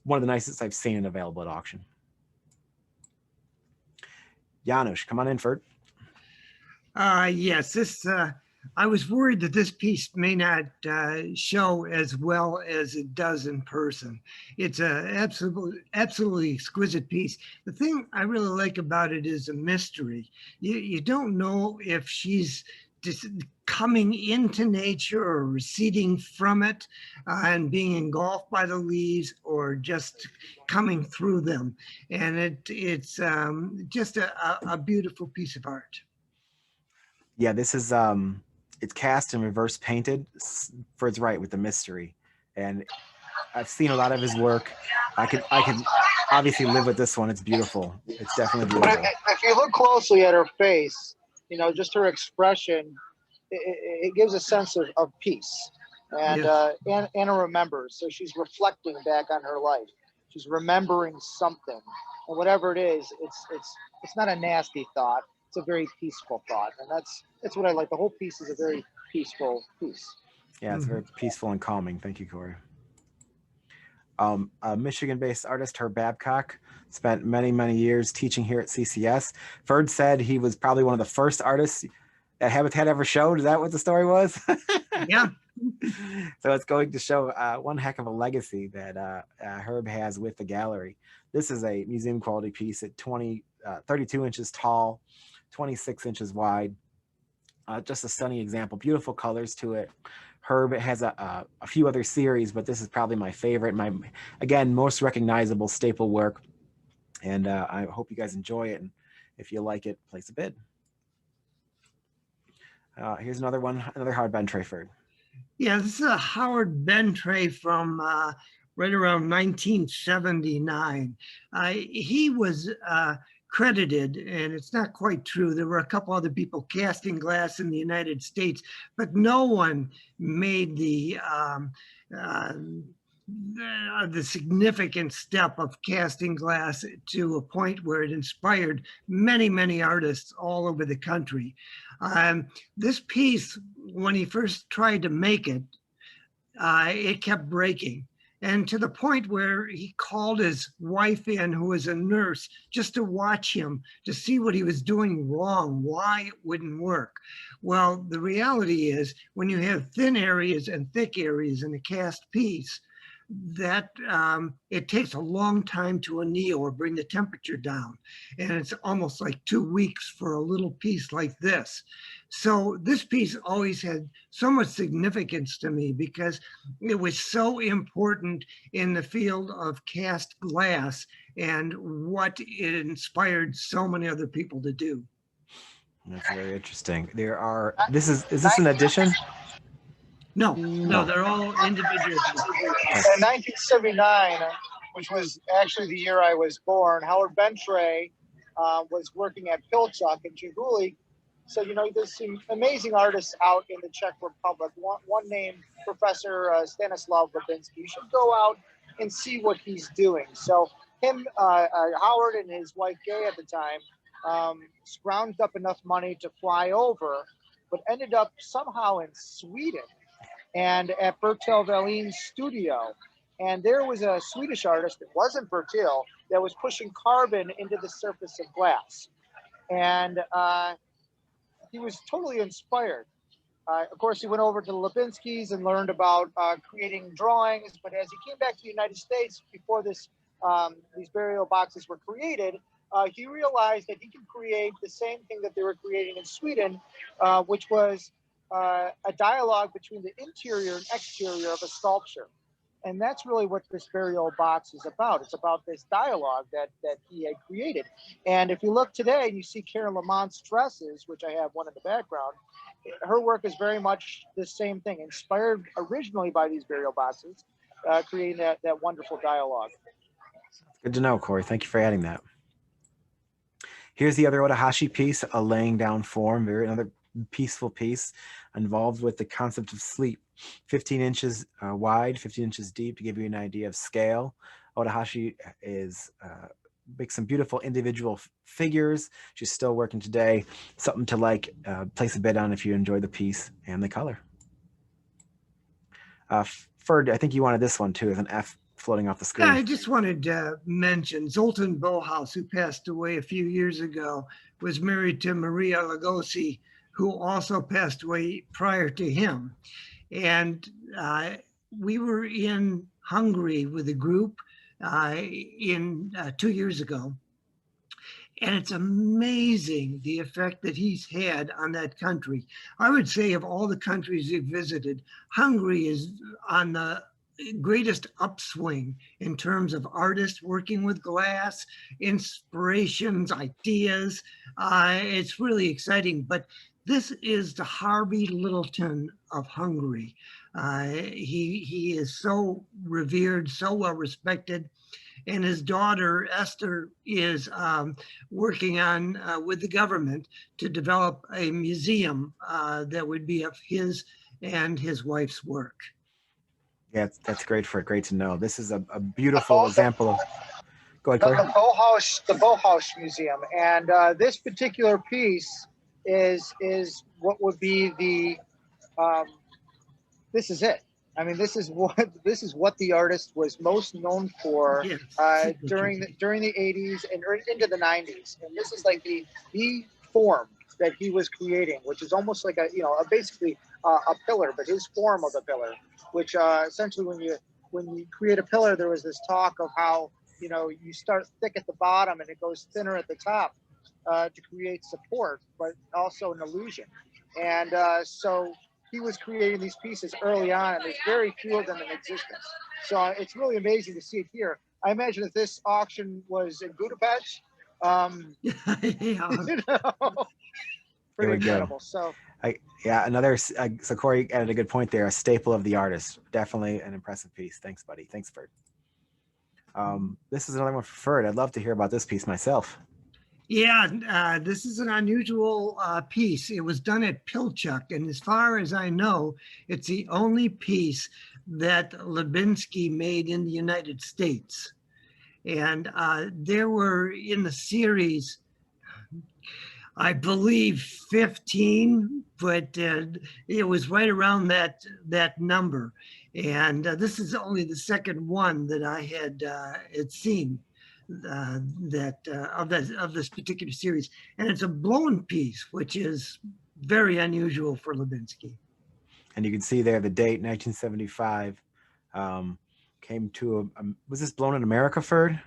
Speaker 1: one of the nicest I've seen and available at auction. Janusz, come on in, Ferd.
Speaker 3: Yes, I was worried that this piece may not show as well as it does in person. It's a absolutely exquisite piece. The thing I really like about it is a mystery. You don't know if she's just coming into nature or receding from it and being engulfed by the leaves, or just coming through them. And it's just a beautiful piece of art.
Speaker 1: Yeah, this is it's cast and reverse painted for its right with the mystery, and I've seen a lot of his work. I could obviously live with this one. It's beautiful. It's definitely
Speaker 2: But
Speaker 1: beautiful.
Speaker 2: if you look closely at her face, you know, just her expression, it gives a sense of peace and
Speaker 3: Yeah.
Speaker 2: Anna remembers. So she's reflecting back on her life. She's remembering something, and whatever it is, it's not a nasty thought. It's a very peaceful thought, and that's what I like. The whole piece is a very peaceful piece.
Speaker 1: Yeah, it's very peaceful and calming. Thank you, Corey. A Michigan-based artist, Herb Babcock, spent many, many years teaching here at CCS. Ferd said he was probably one of the first artists that Habitat ever showed. Is that what the story was?
Speaker 3: Yeah.
Speaker 1: So it's going to show one heck of a legacy that Herb has with the gallery. This is a museum quality piece at 32 inches tall, 26 inches wide. Just a stunning example, beautiful colors to it. Herb has a few other series, but this is probably my favorite, my, again, most recognizable staple work. And I hope you guys enjoy it. And if you like it, place a bid. Here's another one, another hard bend tray, Ferd.
Speaker 3: Yeah, this is a Howard bend tray from right around 1979. He was credited, and it's not quite true. There were a couple other people casting glass in the United States, but no one made the significant step of casting glass to a point where it inspired many, many artists all over the country. This piece, when he first tried to make it, it kept breaking. And to the point where he called his wife in, who was a nurse, just to watch him, to see what he was doing wrong, why it wouldn't work. Well, the reality is when you have thin areas and thick areas in a cast piece, that it takes a long time to anneal or bring the temperature down. And it's almost like 2 weeks for a little piece like this. So this piece always had so much significance to me because it was so important in the field of cast glass and what it inspired so many other people to do.
Speaker 1: That's very interesting. There are, is this an addition?
Speaker 3: No, they're all individual.
Speaker 2: In 1979, which was actually the year I was born, Howard Bentray was working at Pilchuck in Jiguli. So, you know, there's some amazing artists out in the Czech Republic. One named Professor Stanislav Babinski. You should go out and see what he's doing. So him, Howard and his wife Gay at the time, scrounged up enough money to fly over, but ended up somehow in Sweden and at Bertil Wahlin's studio. And there was a Swedish artist, it wasn't Bertil, that was pushing carbon into the surface of glass. And he was totally inspired. Of course, he went over to the Lipinskis and learned about creating drawings. But as he came back to the United States before these burial boxes were created, he realized that he could create the same thing that they were creating in Sweden, which was a dialogue between the interior and exterior of a sculpture. And that's really what this burial box is about. It's about this dialogue that he had created. And if you look today and you see Karen Lamont's dresses, which I have one in the background, her work is very much the same thing, inspired originally by these burial boxes, creating that wonderful dialogue.
Speaker 1: Good to know, Corey. Thank you for adding that. Here's the other Otohashi piece, a laying down form, another peaceful piece involved with the concept of sleep. 15 inches wide, 15 inches deep, to give you an idea of scale. Otohashi makes some beautiful individual figures. She's still working today. Something to place a bid on if you enjoy the piece and the color. Ferd, I think you wanted this one too, as an F floating off the screen.
Speaker 3: Yeah, I just wanted to mention Zoltan Bohaus, who passed away a few years ago, was married to Maria Lugosi, who also passed away prior to him. And we were in Hungary with a group in 2 years ago. And it's amazing the effect that he's had on that country. I would say of all the countries he visited, Hungary is on the greatest upswing in terms of artists working with glass, inspirations, ideas. It's really exciting. But this is the Harvey Littleton of Hungary. He is so revered, so well respected. And his daughter, Esther, is working on with the government to develop a museum that would be of his and his wife's work.
Speaker 1: Yeah, that's great to know. This is a beautiful example of, go ahead, Corey.
Speaker 2: The Bauhaus Museum. And this particular piece is what would be the, this is it. I mean, this is what the artist was most known for during the 80s and into the 90s. And this is like the form that he was creating, which is almost like basically a pillar, but his form of a pillar. Which essentially, when you create a pillar, there was this talk of how you start thick at the bottom and it goes thinner at the top to create support, but also an illusion. And so he was creating these pieces early on, and there's very few of them in existence. So it's really amazing to see it here. I imagine if this auction was in Budapest, pretty incredible. So
Speaker 1: so Corey added a good point there. A staple of the artist, definitely an impressive piece. Thanks, buddy. Thanks, Ferd. This is another one for Ferd. I'd love to hear about this piece myself.
Speaker 3: Yeah, this is an unusual piece. It was done at Pilchuck, and as far as I know, it's the only piece that Lubinsky made in the United States. And there were in the series, I believe 15, but it was right around that number. And this is only the second one that I had seen of this particular series. And it's a blown piece, which is very unusual for Lubinsky.
Speaker 1: And you can see there the date, 1975, came to was this blown in America, Ferd?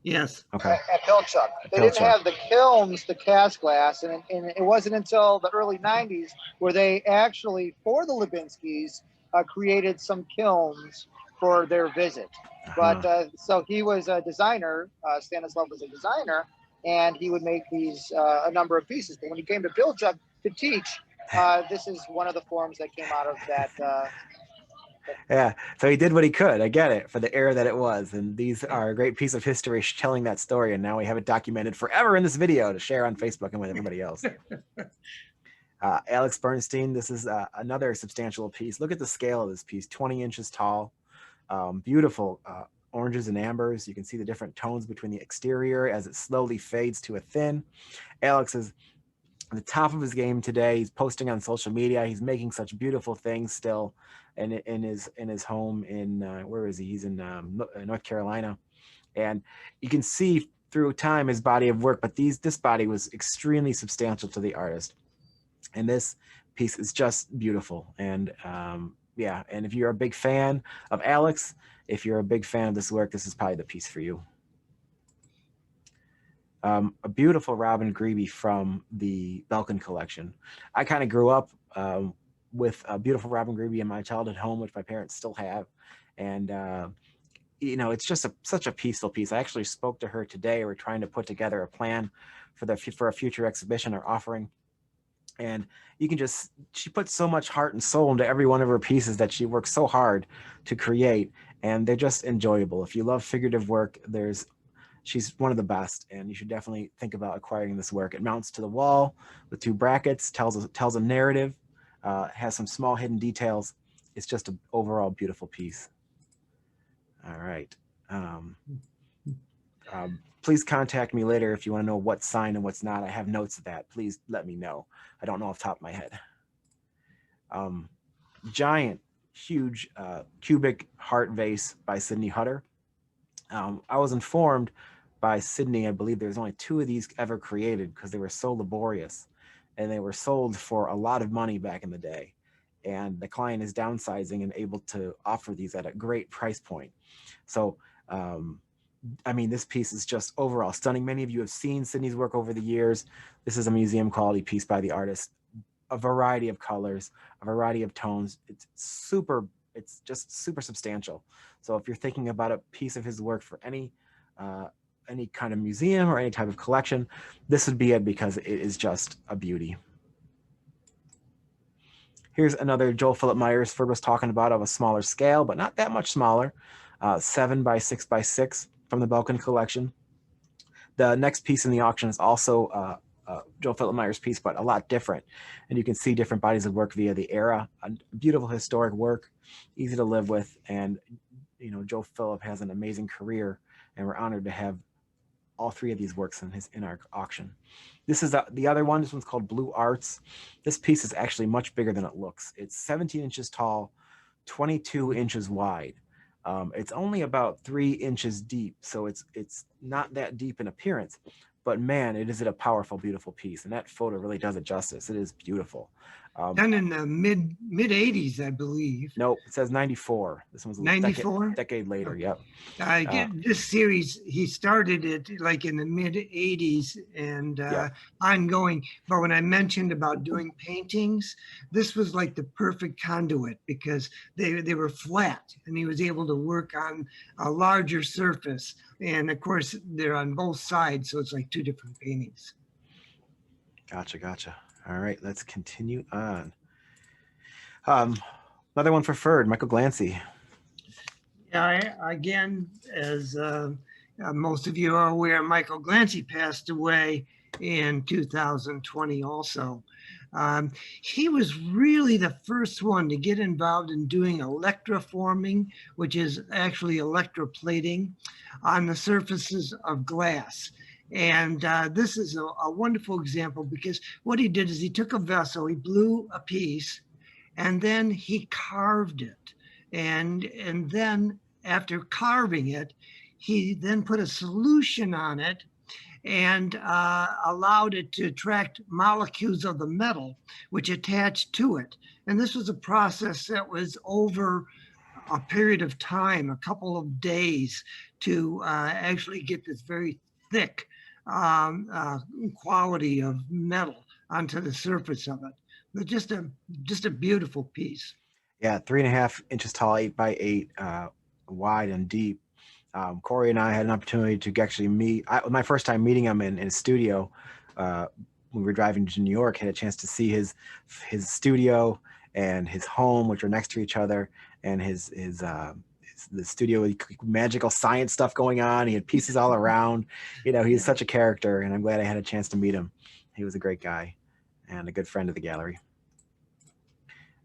Speaker 3: Yes.
Speaker 2: Okay. At Pilchuck. They didn't have the kilns to cast glass, and it wasn't until the early 90s where they actually, for the Lubinskys, created some kilns for their visit. But so he was a designer, Stanislav was a designer, and he would make these, a number of pieces. But when he came to Pilchuck to teach, this is one of the forms that came out of that.
Speaker 1: Yeah, so he did what he could. I get it, for the era that it was. And these are a great piece of history telling that story. And now we have it documented forever in this video to share on Facebook and with everybody else. Alex Bernstein, this is another substantial piece. Look at the scale of this piece, 20 inches tall, beautiful oranges and ambers. You can see the different tones between the exterior as it slowly fades to a thin. Alex is at the top of his game today. He's posting on social media. He's making such beautiful things still in his home in, where is he? He's in North Carolina. And you can see through time his body of work, but this body was extremely substantial to the artist. And this piece is just beautiful. And yeah, and if you're a big fan of Alex, if you're a big fan of this work, this is probably the piece for you. A beautiful Robin Grebe from the Belkin collection. I kind of grew up with a beautiful Robin Grebe in my childhood home, which my parents still have. And, you know, it's just such a peaceful piece. I actually spoke to her today. We're trying to put together a plan for a future exhibition or offering. And you can just, she puts so much heart and soul into every one of her pieces that she works so hard to create. And they're just enjoyable. If you love figurative work, she's one of the best, and you should definitely think about acquiring this work. It mounts to the wall with 2 brackets, tells a narrative, has some small hidden details. It's just an overall beautiful piece. All right. Please contact me later if you want to know what's signed and what's not. I have notes of that. Please let me know. I don't know off the top of my head. Giant, huge cubic heart vase by Sidney Hutter. I was informed by Sydney, I believe there's only 2 of these ever created because they were so laborious. and they were sold for a lot of money back in the day. And the client is downsizing and able to offer these at a great price point. So, I mean, this piece is just overall stunning. Many of you have seen Sydney's work over the years. This is a museum quality piece by the artist. A variety of colors, a variety of tones. It's just super substantial. So if you're thinking about a piece of his work for any kind of museum or any type of collection, this would be it, because it is just a beauty. Here's another Joel Philip Myers Ferd was talking about, of a smaller scale, but not that much smaller, 7 by 6 by 6 from the Belkin collection. The next piece in the auction is also Joel Philip Myers piece, but a lot different. And you can see different bodies of work via the era. A beautiful historic work, easy to live with. And, you know, Joel Philip has an amazing career, and we're honored to have all three of these works in our auction. This is the other one. This one's called Blue Arts. This piece is actually much bigger than it looks. It's 17 inches tall, 22 inches wide. It's only about 3 inches deep, so it's not that deep in appearance, but man, it is a powerful, beautiful piece, and that photo really does it justice. It is beautiful.
Speaker 3: Done in the mid 80s, I believe.
Speaker 1: Nope, it says 94. This one's a
Speaker 3: 94?
Speaker 1: decade later. Yep.
Speaker 3: This series, he started it like in the mid 80s and
Speaker 1: Yep.
Speaker 3: ongoing. But when I mentioned about doing paintings, this was like the perfect conduit, because they were flat and he was able to work on a larger surface. And of course, they're on both sides, so it's like two different paintings.
Speaker 1: Gotcha. All right, let's continue on. Another one for Ferd, Michael Glancy.
Speaker 3: Yeah, again, as most of you are aware, Michael Glancy passed away in 2020 also. He was really the first one to get involved in doing electroforming, which is actually electroplating on the surfaces of glass. And this is a wonderful example, because what he did is he took a vessel, he blew a piece, and then he carved it. And then after carving it, he then put a solution on it and allowed it to attract molecules of the metal, which attached to it. And this was a process that was over a period of time, a couple of days, to actually get this very thick quality of metal onto the surface of it. But just a beautiful piece.
Speaker 1: Yeah, 3.5 inches tall, 8 by 8, wide and deep. Corey and I had an opportunity to actually meet. My first time meeting him in his studio, when we were driving to New York, had a chance to see his studio and his home, which are next to each other, and the studio with magical science stuff going on. He had pieces all around. You know, he's such a character, and I'm glad I had a chance to meet him. He was a great guy and a good friend of the gallery.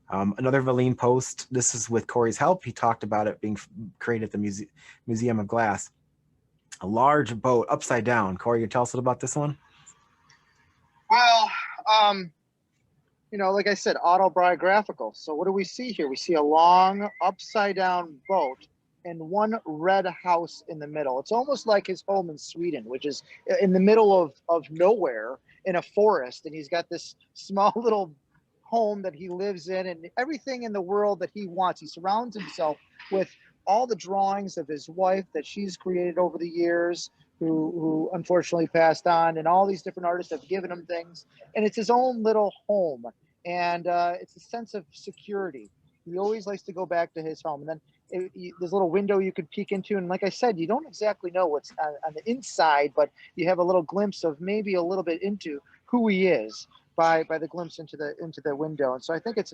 Speaker 1: Another Valine post. This is with Corey's help. He talked about it being created at the Museum of Glass. A large boat upside down. Corey, you tell us about this one?
Speaker 2: Well, you know, like I said, autobiographical. So what do we see here? We see a long upside down boat and one red house in the middle. It's almost like his home in Sweden, which is in the middle of nowhere in a forest. And he's got this small little home that he lives in, and everything in the world that he wants. He surrounds himself with all the drawings of his wife that she's created over the years, who unfortunately passed on, and all these different artists have given him things. And it's his own little home, and it's a sense of security. He always likes to go back to his home. And then there's a little window you could peek into, and like I said, you don't exactly know what's on the inside, but you have a little glimpse of maybe a little bit into who he is by the glimpse into the window. And so I think it's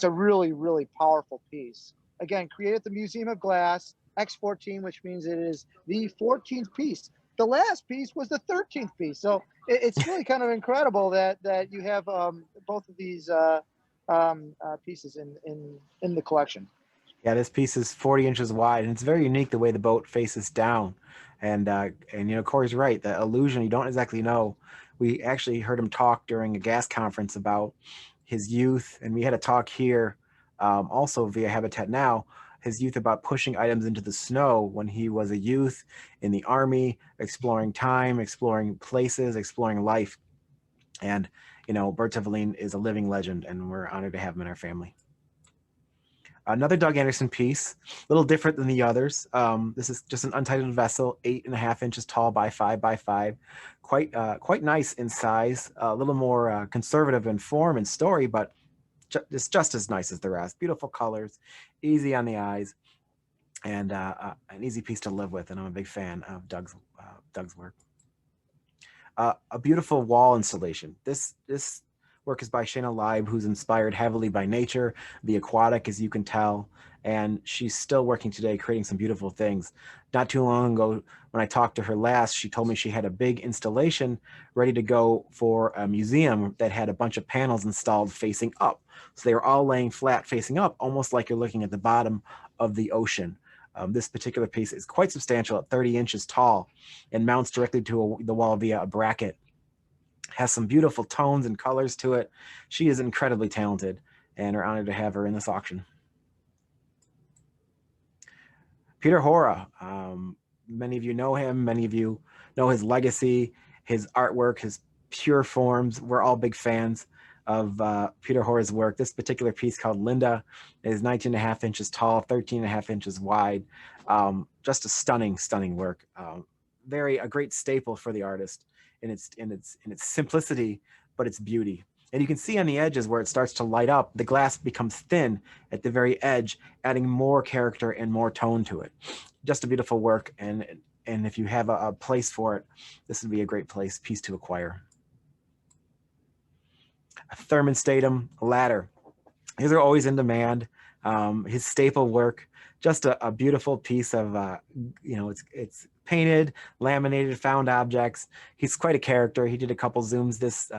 Speaker 2: a really, really powerful piece. Again, created at the Museum of Glass, X14, which means it is the 14th piece. The last piece was the 13th piece. So it's really kind of incredible that you have both of these pieces in the collection.
Speaker 1: Yeah, this piece is 40 inches wide, and it's very unique the way the boat faces down. And you know, Corey's right. The illusion, you don't exactly know. We actually heard him talk during a gas conference about his youth, and we had a talk here also via Habitat Now, his youth, about pushing items into the snow when he was a youth in the Army, exploring time, exploring places, exploring life. And you know, Bert Tevelin is a living legend, and we're honored to have him in our family. Another Doug Anderson piece, a little different than the others. This is just an untitled vessel, 8.5 inches tall by 5 by 5. Quite nice in size, a little more conservative in form and story, but it's just as nice as the rest. Beautiful colors, easy on the eyes, and an easy piece to live with. And I'm a big fan of Doug's work. A beautiful wall installation. This work is by Shayna Leib, who's inspired heavily by nature, the aquatic, as you can tell, and she's still working today, creating some beautiful things. Not too long ago, when I talked to her last, she told me she had a big installation ready to go for a museum that had a bunch of panels installed facing up. So they were all laying flat facing up, almost like you're looking at the bottom of the ocean. This particular piece is quite substantial at 30 inches tall and mounts directly to the wall via a bracket. Has some beautiful tones and colors to it. She is incredibly talented, and we're honored to have her in this auction. Peter Hora, many of you know him, many of you know his legacy, his artwork, his pure forms. We're all big fans of Peter Hora's work. This particular piece called Linda is 19.5 inches tall, 13.5 inches wide. Just a stunning work. A great staple for the artist in its simplicity, but its beauty. And you can see on the edges where it starts to light up, the glass becomes thin at the very edge, adding more character and more tone to it. Just a beautiful work, and if you have a place for it, this would be a great piece to acquire. A Thurman Statham ladder. These are always in demand. His staple work, just a beautiful piece of, it's painted, laminated, found objects. He's quite a character. He did a couple Zooms this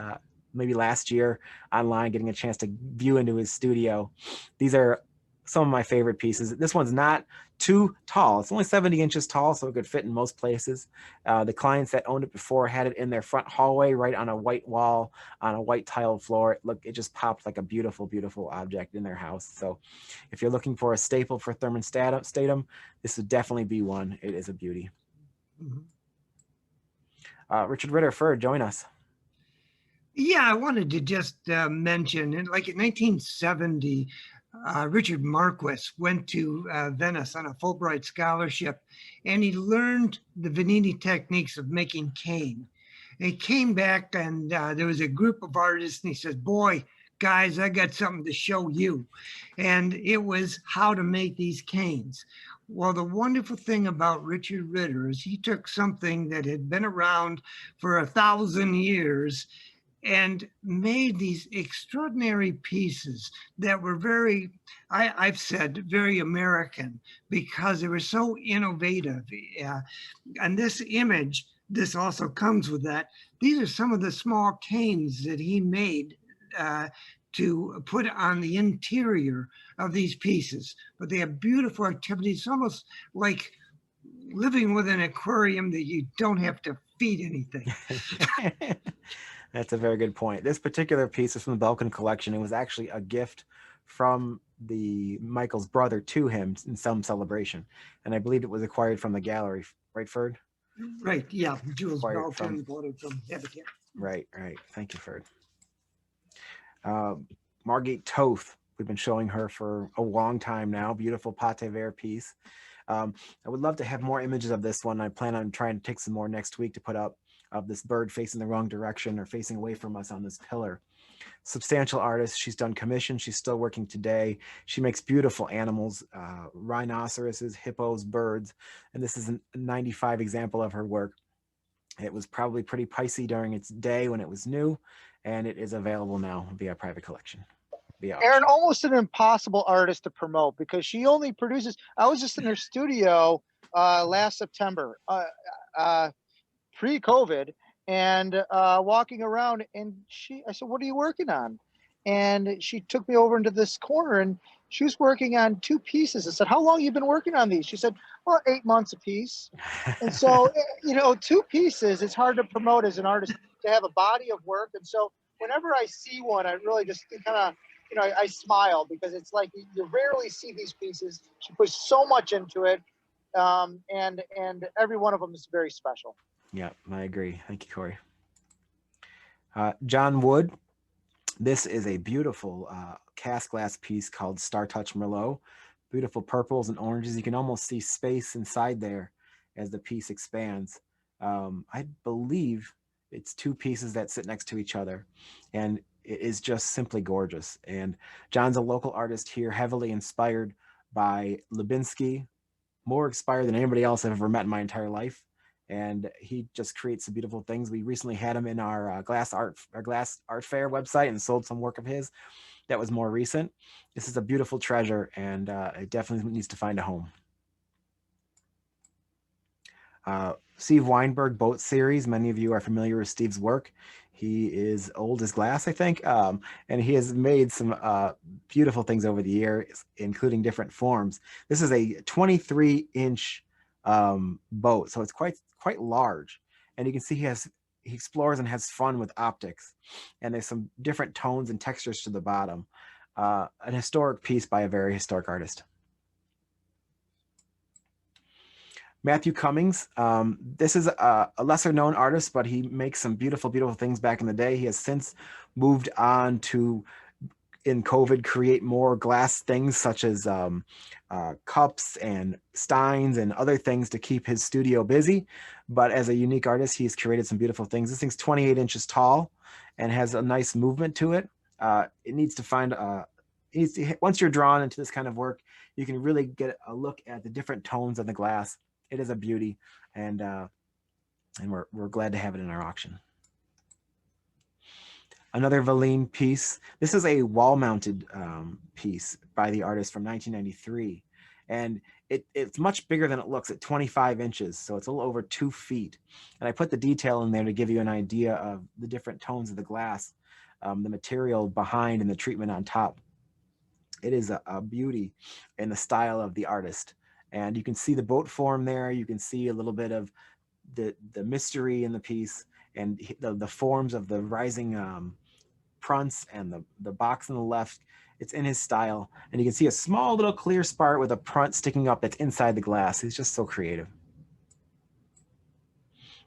Speaker 1: maybe last year online, getting a chance to view into his studio. These are some of my favorite pieces. This one's not too tall. It's only 70 inches tall, so it could fit in most places. The clients that owned it before had it in their front hallway, right on a white wall, on a white tiled floor. It just popped like a beautiful, beautiful object in their house. So if you're looking for a staple for Thurman Statham, this would definitely be one. It is a beauty. Richard Ritter, join us.
Speaker 3: Yeah, I wanted to just mention, like in 1970, Richard Marquis went to Venice on a Fulbright scholarship, and he learned the Veneti techniques of making cane. And he came back, and there was a group of artists, and he says, "Boy, guys, I got something to show you." And it was how to make these canes. Well, the wonderful thing about Richard Ritter is he took something that had been around for 1,000 years and made these extraordinary pieces that were I've said, very American, because they were so innovative. And this image, this also comes with that. These are some of the small canes that he made to put on the interior of these pieces. But they have beautiful activities, almost like living with an aquarium that you don't have to feed anything.
Speaker 1: That's a very good point. This particular piece is from the Belkin collection. It was actually a gift from Michael's brother to him in some celebration. And I believe it was acquired from the gallery, right, Ferd?
Speaker 3: Right, yeah. Jules Belkin bought it from Habatat.
Speaker 1: Right. Thank you, Ferd. Margate Toth. We've been showing her for a long time now. Beautiful pate vert piece. I would love to have more images of this one. I plan on trying to take some more next week to put up of this bird facing the wrong direction or facing away from us on this pillar. Substantial artist. She's done commissions. She's still working today. She makes beautiful animals, rhinoceroses, hippos, birds. And this is a 95 example of her work. It was probably pretty pricey during its day when it was new, and it is available now via private collection.
Speaker 2: Erin, almost an impossible artist to promote because she only produces. I was just in her studio last September, pre-COVID, and walking around, and I said, "What are you working on?" And she took me over into this corner, and she was working on 2 pieces. I said, "How long have you been working on these?" She said, "Well, 8 months a piece." And so, 2 pieces, it's hard to promote as an artist to have a body of work. And so whenever I see one, I really just kind of, I smile because it's like you rarely see these pieces. She puts so much into it. And every one of them is very special.
Speaker 1: Yeah, I agree. Thank you, Corey. John Wood, This is a beautiful cast glass piece called Star Touch Merlot. Beautiful purples and oranges. You can almost see space inside there as the piece expands. I believe it's two pieces that sit next to each other, and it is just simply gorgeous. And John's a local artist here, heavily inspired by Lubinsky, more inspired than anybody else I've ever met in my entire life. And he just creates some beautiful things. We recently had him in our glass art fair website and sold some work of his that was more recent. This is a beautiful treasure, and it definitely needs to find a home. Steve Weinberg Boat Series. Many of you are familiar with Steve's work. He is old as glass, I think, and he has made some beautiful things over the years, including different forms. This is a 23-inch boat, so it's quite large, and you can see he explores and has fun with optics, and there's some different tones and textures to the bottom. An historic piece by a very historic artist. Matthew Cummings. This is a lesser known artist, but he makes some beautiful, beautiful things back in the day. He has since moved on to, in COVID, create more glass things such as cups and steins and other things to keep his studio busy. But as a unique artist, he's created some beautiful things. This thing's 28 inches tall and has a nice movement to it. It needs to find once you're drawn into this kind of work, you can really get a look at the different tones of the glass. It is a beauty, and we're glad to have it in our auction. Another Valine piece. This is a wall-mounted piece by the artist from 1993, and it's much bigger than it looks at 25 inches, so it's a little over 2 feet. And I put the detail in there to give you an idea of the different tones of the glass, the material behind, and the treatment on top. It is a beauty in the style of the artist. And you can see the boat form there. You can see a little bit of the mystery in the piece, and the forms of the rising prunts and the box on the left. It's in his style. And you can see a small little clear spart with a prunt sticking up that's inside the glass. He's just so creative.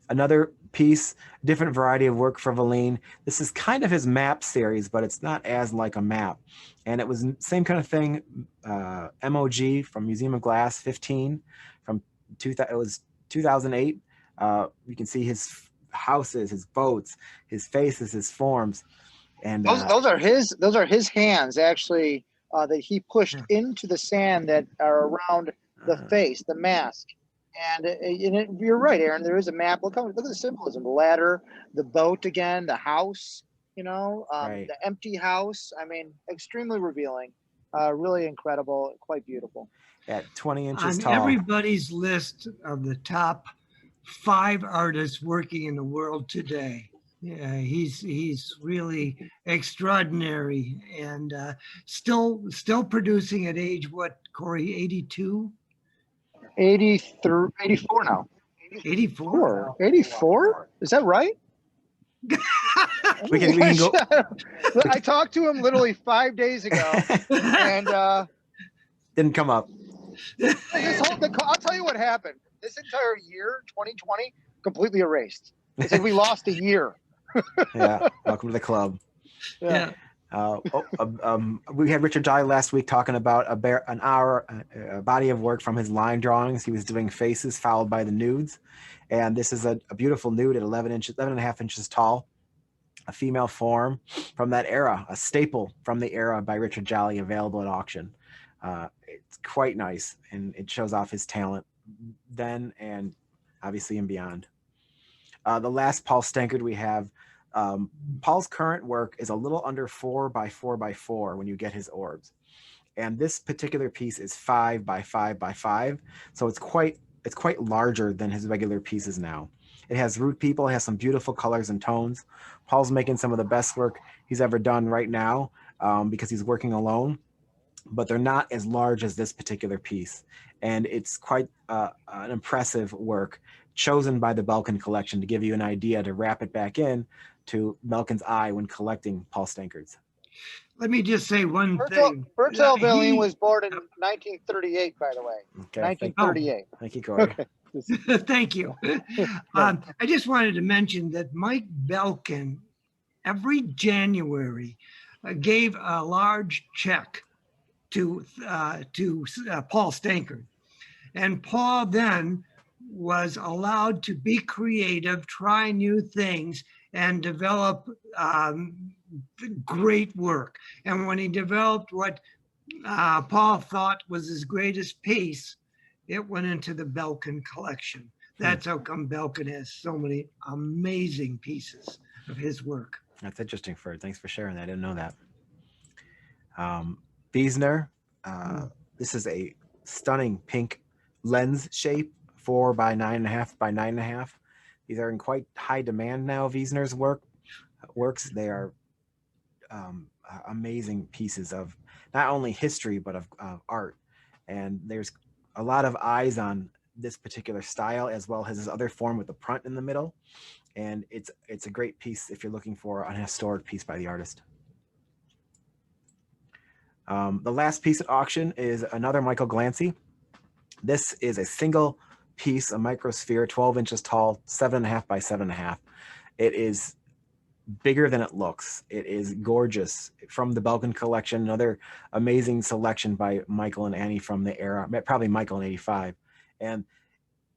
Speaker 1: Another piece, different variety of work for Valine. This is kind of his map series, but it's not as like a map. And it was same kind of thing, MOG from Museum of Glass 15 from it was 2008. You can see his houses, his boats, his faces, his forms. And
Speaker 2: those are his hands actually that he pushed into the sand that are around the face, the mask. And you're right, Aaron. There is a map. Look at the symbolism: the ladder, the boat again, the house.
Speaker 1: Right.
Speaker 2: The empty house. I mean, extremely revealing. Really incredible. Quite beautiful.
Speaker 1: At 20 inches tall.
Speaker 3: On everybody's list of the top 5 artists working in the world today. Yeah, he's really extraordinary, and still producing at age what, Corey? 82.
Speaker 2: 84 now.
Speaker 3: 84.
Speaker 2: 84? Is that right?
Speaker 1: we can go.
Speaker 2: I talked to him literally 5 days ago, and
Speaker 1: didn't come up.
Speaker 2: I'll tell you what happened. This entire year, 2020, completely erased. It's like we lost a year.
Speaker 1: Yeah, welcome to the club.
Speaker 2: Yeah.
Speaker 1: We had Richard Jolly last week talking about a body of work from his line drawings. He was doing faces followed by the nudes, and this is a beautiful nude at 11.5 inches tall, a female form from that era, a staple from the era by Richard Jolly, available at auction. It's quite nice, and it shows off his talent then and obviously and beyond. The last Paul Stankard we have. Paul's current work is a little under 4 by 4 by 4 when you get his orbs, and this particular piece is 5 by 5 by 5, so it's quite larger than his regular pieces now. It has root people, it has some beautiful colors and tones. Paul's making some of the best work he's ever done right now because he's working alone, but they're not as large as this particular piece, and it's quite an impressive work chosen by the Belkin collection to give you an idea to wrap it back in to Belkin's eye when collecting Paul Stankards.
Speaker 3: Let me just say one thing.
Speaker 2: Bertel Valine was born in 1938, by the way.
Speaker 1: Okay,
Speaker 2: 1938.
Speaker 1: Thank you, Corey.
Speaker 3: Thank you. I just wanted to mention that Mike Belkin every January gave a large check to Paul Stankard. And Paul then was allowed to be creative, try new things, and develop great work. And when he developed what Paul thought was his greatest piece, it went into the Belkin collection. That's how come Belkin has so many amazing pieces of his work.
Speaker 1: That's interesting, Ferd. Thanks for sharing that. I didn't know that. Wiesner, this is a stunning pink lens shape, 4 by 9.5 by 9.5. These are in quite high demand now. Wiesner's works. They are amazing pieces of not only history but of art. And there's a lot of eyes on this particular style, as well as his other form with the print in the middle. And it's a great piece if you're looking for an historic piece by the artist. The last piece at auction is another Michael Glancy. This is a single piece, a microsphere, 12 inches tall, 7.5 by 7.5. It is bigger than it looks. It is gorgeous, from the Belkin collection, another amazing selection by Michael and Annie from the era, probably Michael in '85. And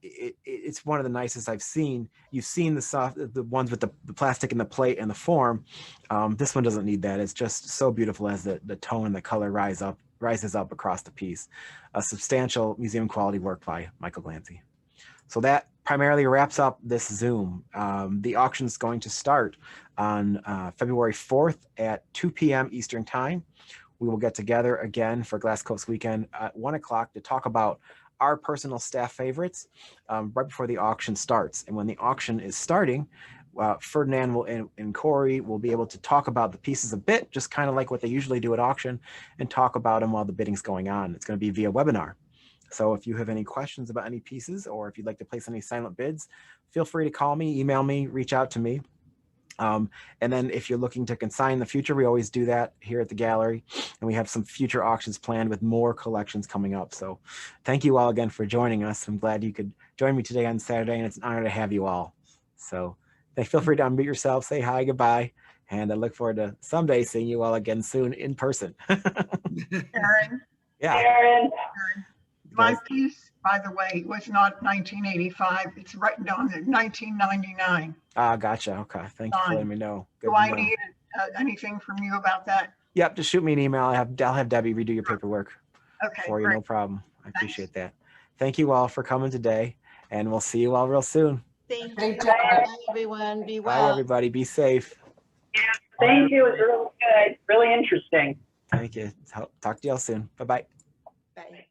Speaker 1: it's one of the nicest I've seen. You've seen the ones with the plastic and the plate and the form. This one doesn't need that. It's just so beautiful as the tone and the color rises up across the piece. A substantial museum quality work by Michael Glancy. So that primarily wraps up this Zoom. The auction is going to start on February 4th at 2 p.m. Eastern Time. We will get together again for Glass Coast Weekend at 1 o'clock to talk about our personal staff favorites right before the auction starts. And when the auction is starting, Ferdinand and Corey will be able to talk about the pieces a bit, just kind of like what they usually do at auction, and talk about them while the bidding's going on. It's going to be via webinar. So if you have any questions about any pieces, or if you'd like to place any silent bids, feel free to call me, email me, reach out to me. And then if you're looking to consign in the future, we always do that here at the gallery, and we have some future auctions planned with more collections coming up. So thank you all again for joining us. I'm glad you could join me today on Saturday, and it's an honor to have you all. So feel free to unmute yourself, say hi, goodbye, and I look forward to someday seeing you all again soon in person.
Speaker 4: Aaron.
Speaker 1: Yeah.
Speaker 4: Aaron. My piece, by the way, was not 1985. It's written down in 1999.
Speaker 1: Ah, gotcha. Okay. Thank you for letting me know. Good
Speaker 4: Do I need anything from you about that?
Speaker 1: Yep. Just shoot me an email. I'll have Debbie redo your paperwork for you.
Speaker 4: Great.
Speaker 1: No problem. I appreciate that. Thank you all for coming today, and we'll see you all real soon.
Speaker 5: Thank you. Bye, everyone. Be well.
Speaker 1: Bye, everybody. Be safe.
Speaker 6: Yeah, thank you. It was really good. Really interesting.
Speaker 1: Thank you. Talk to y'all soon. Bye-bye.
Speaker 5: Bye.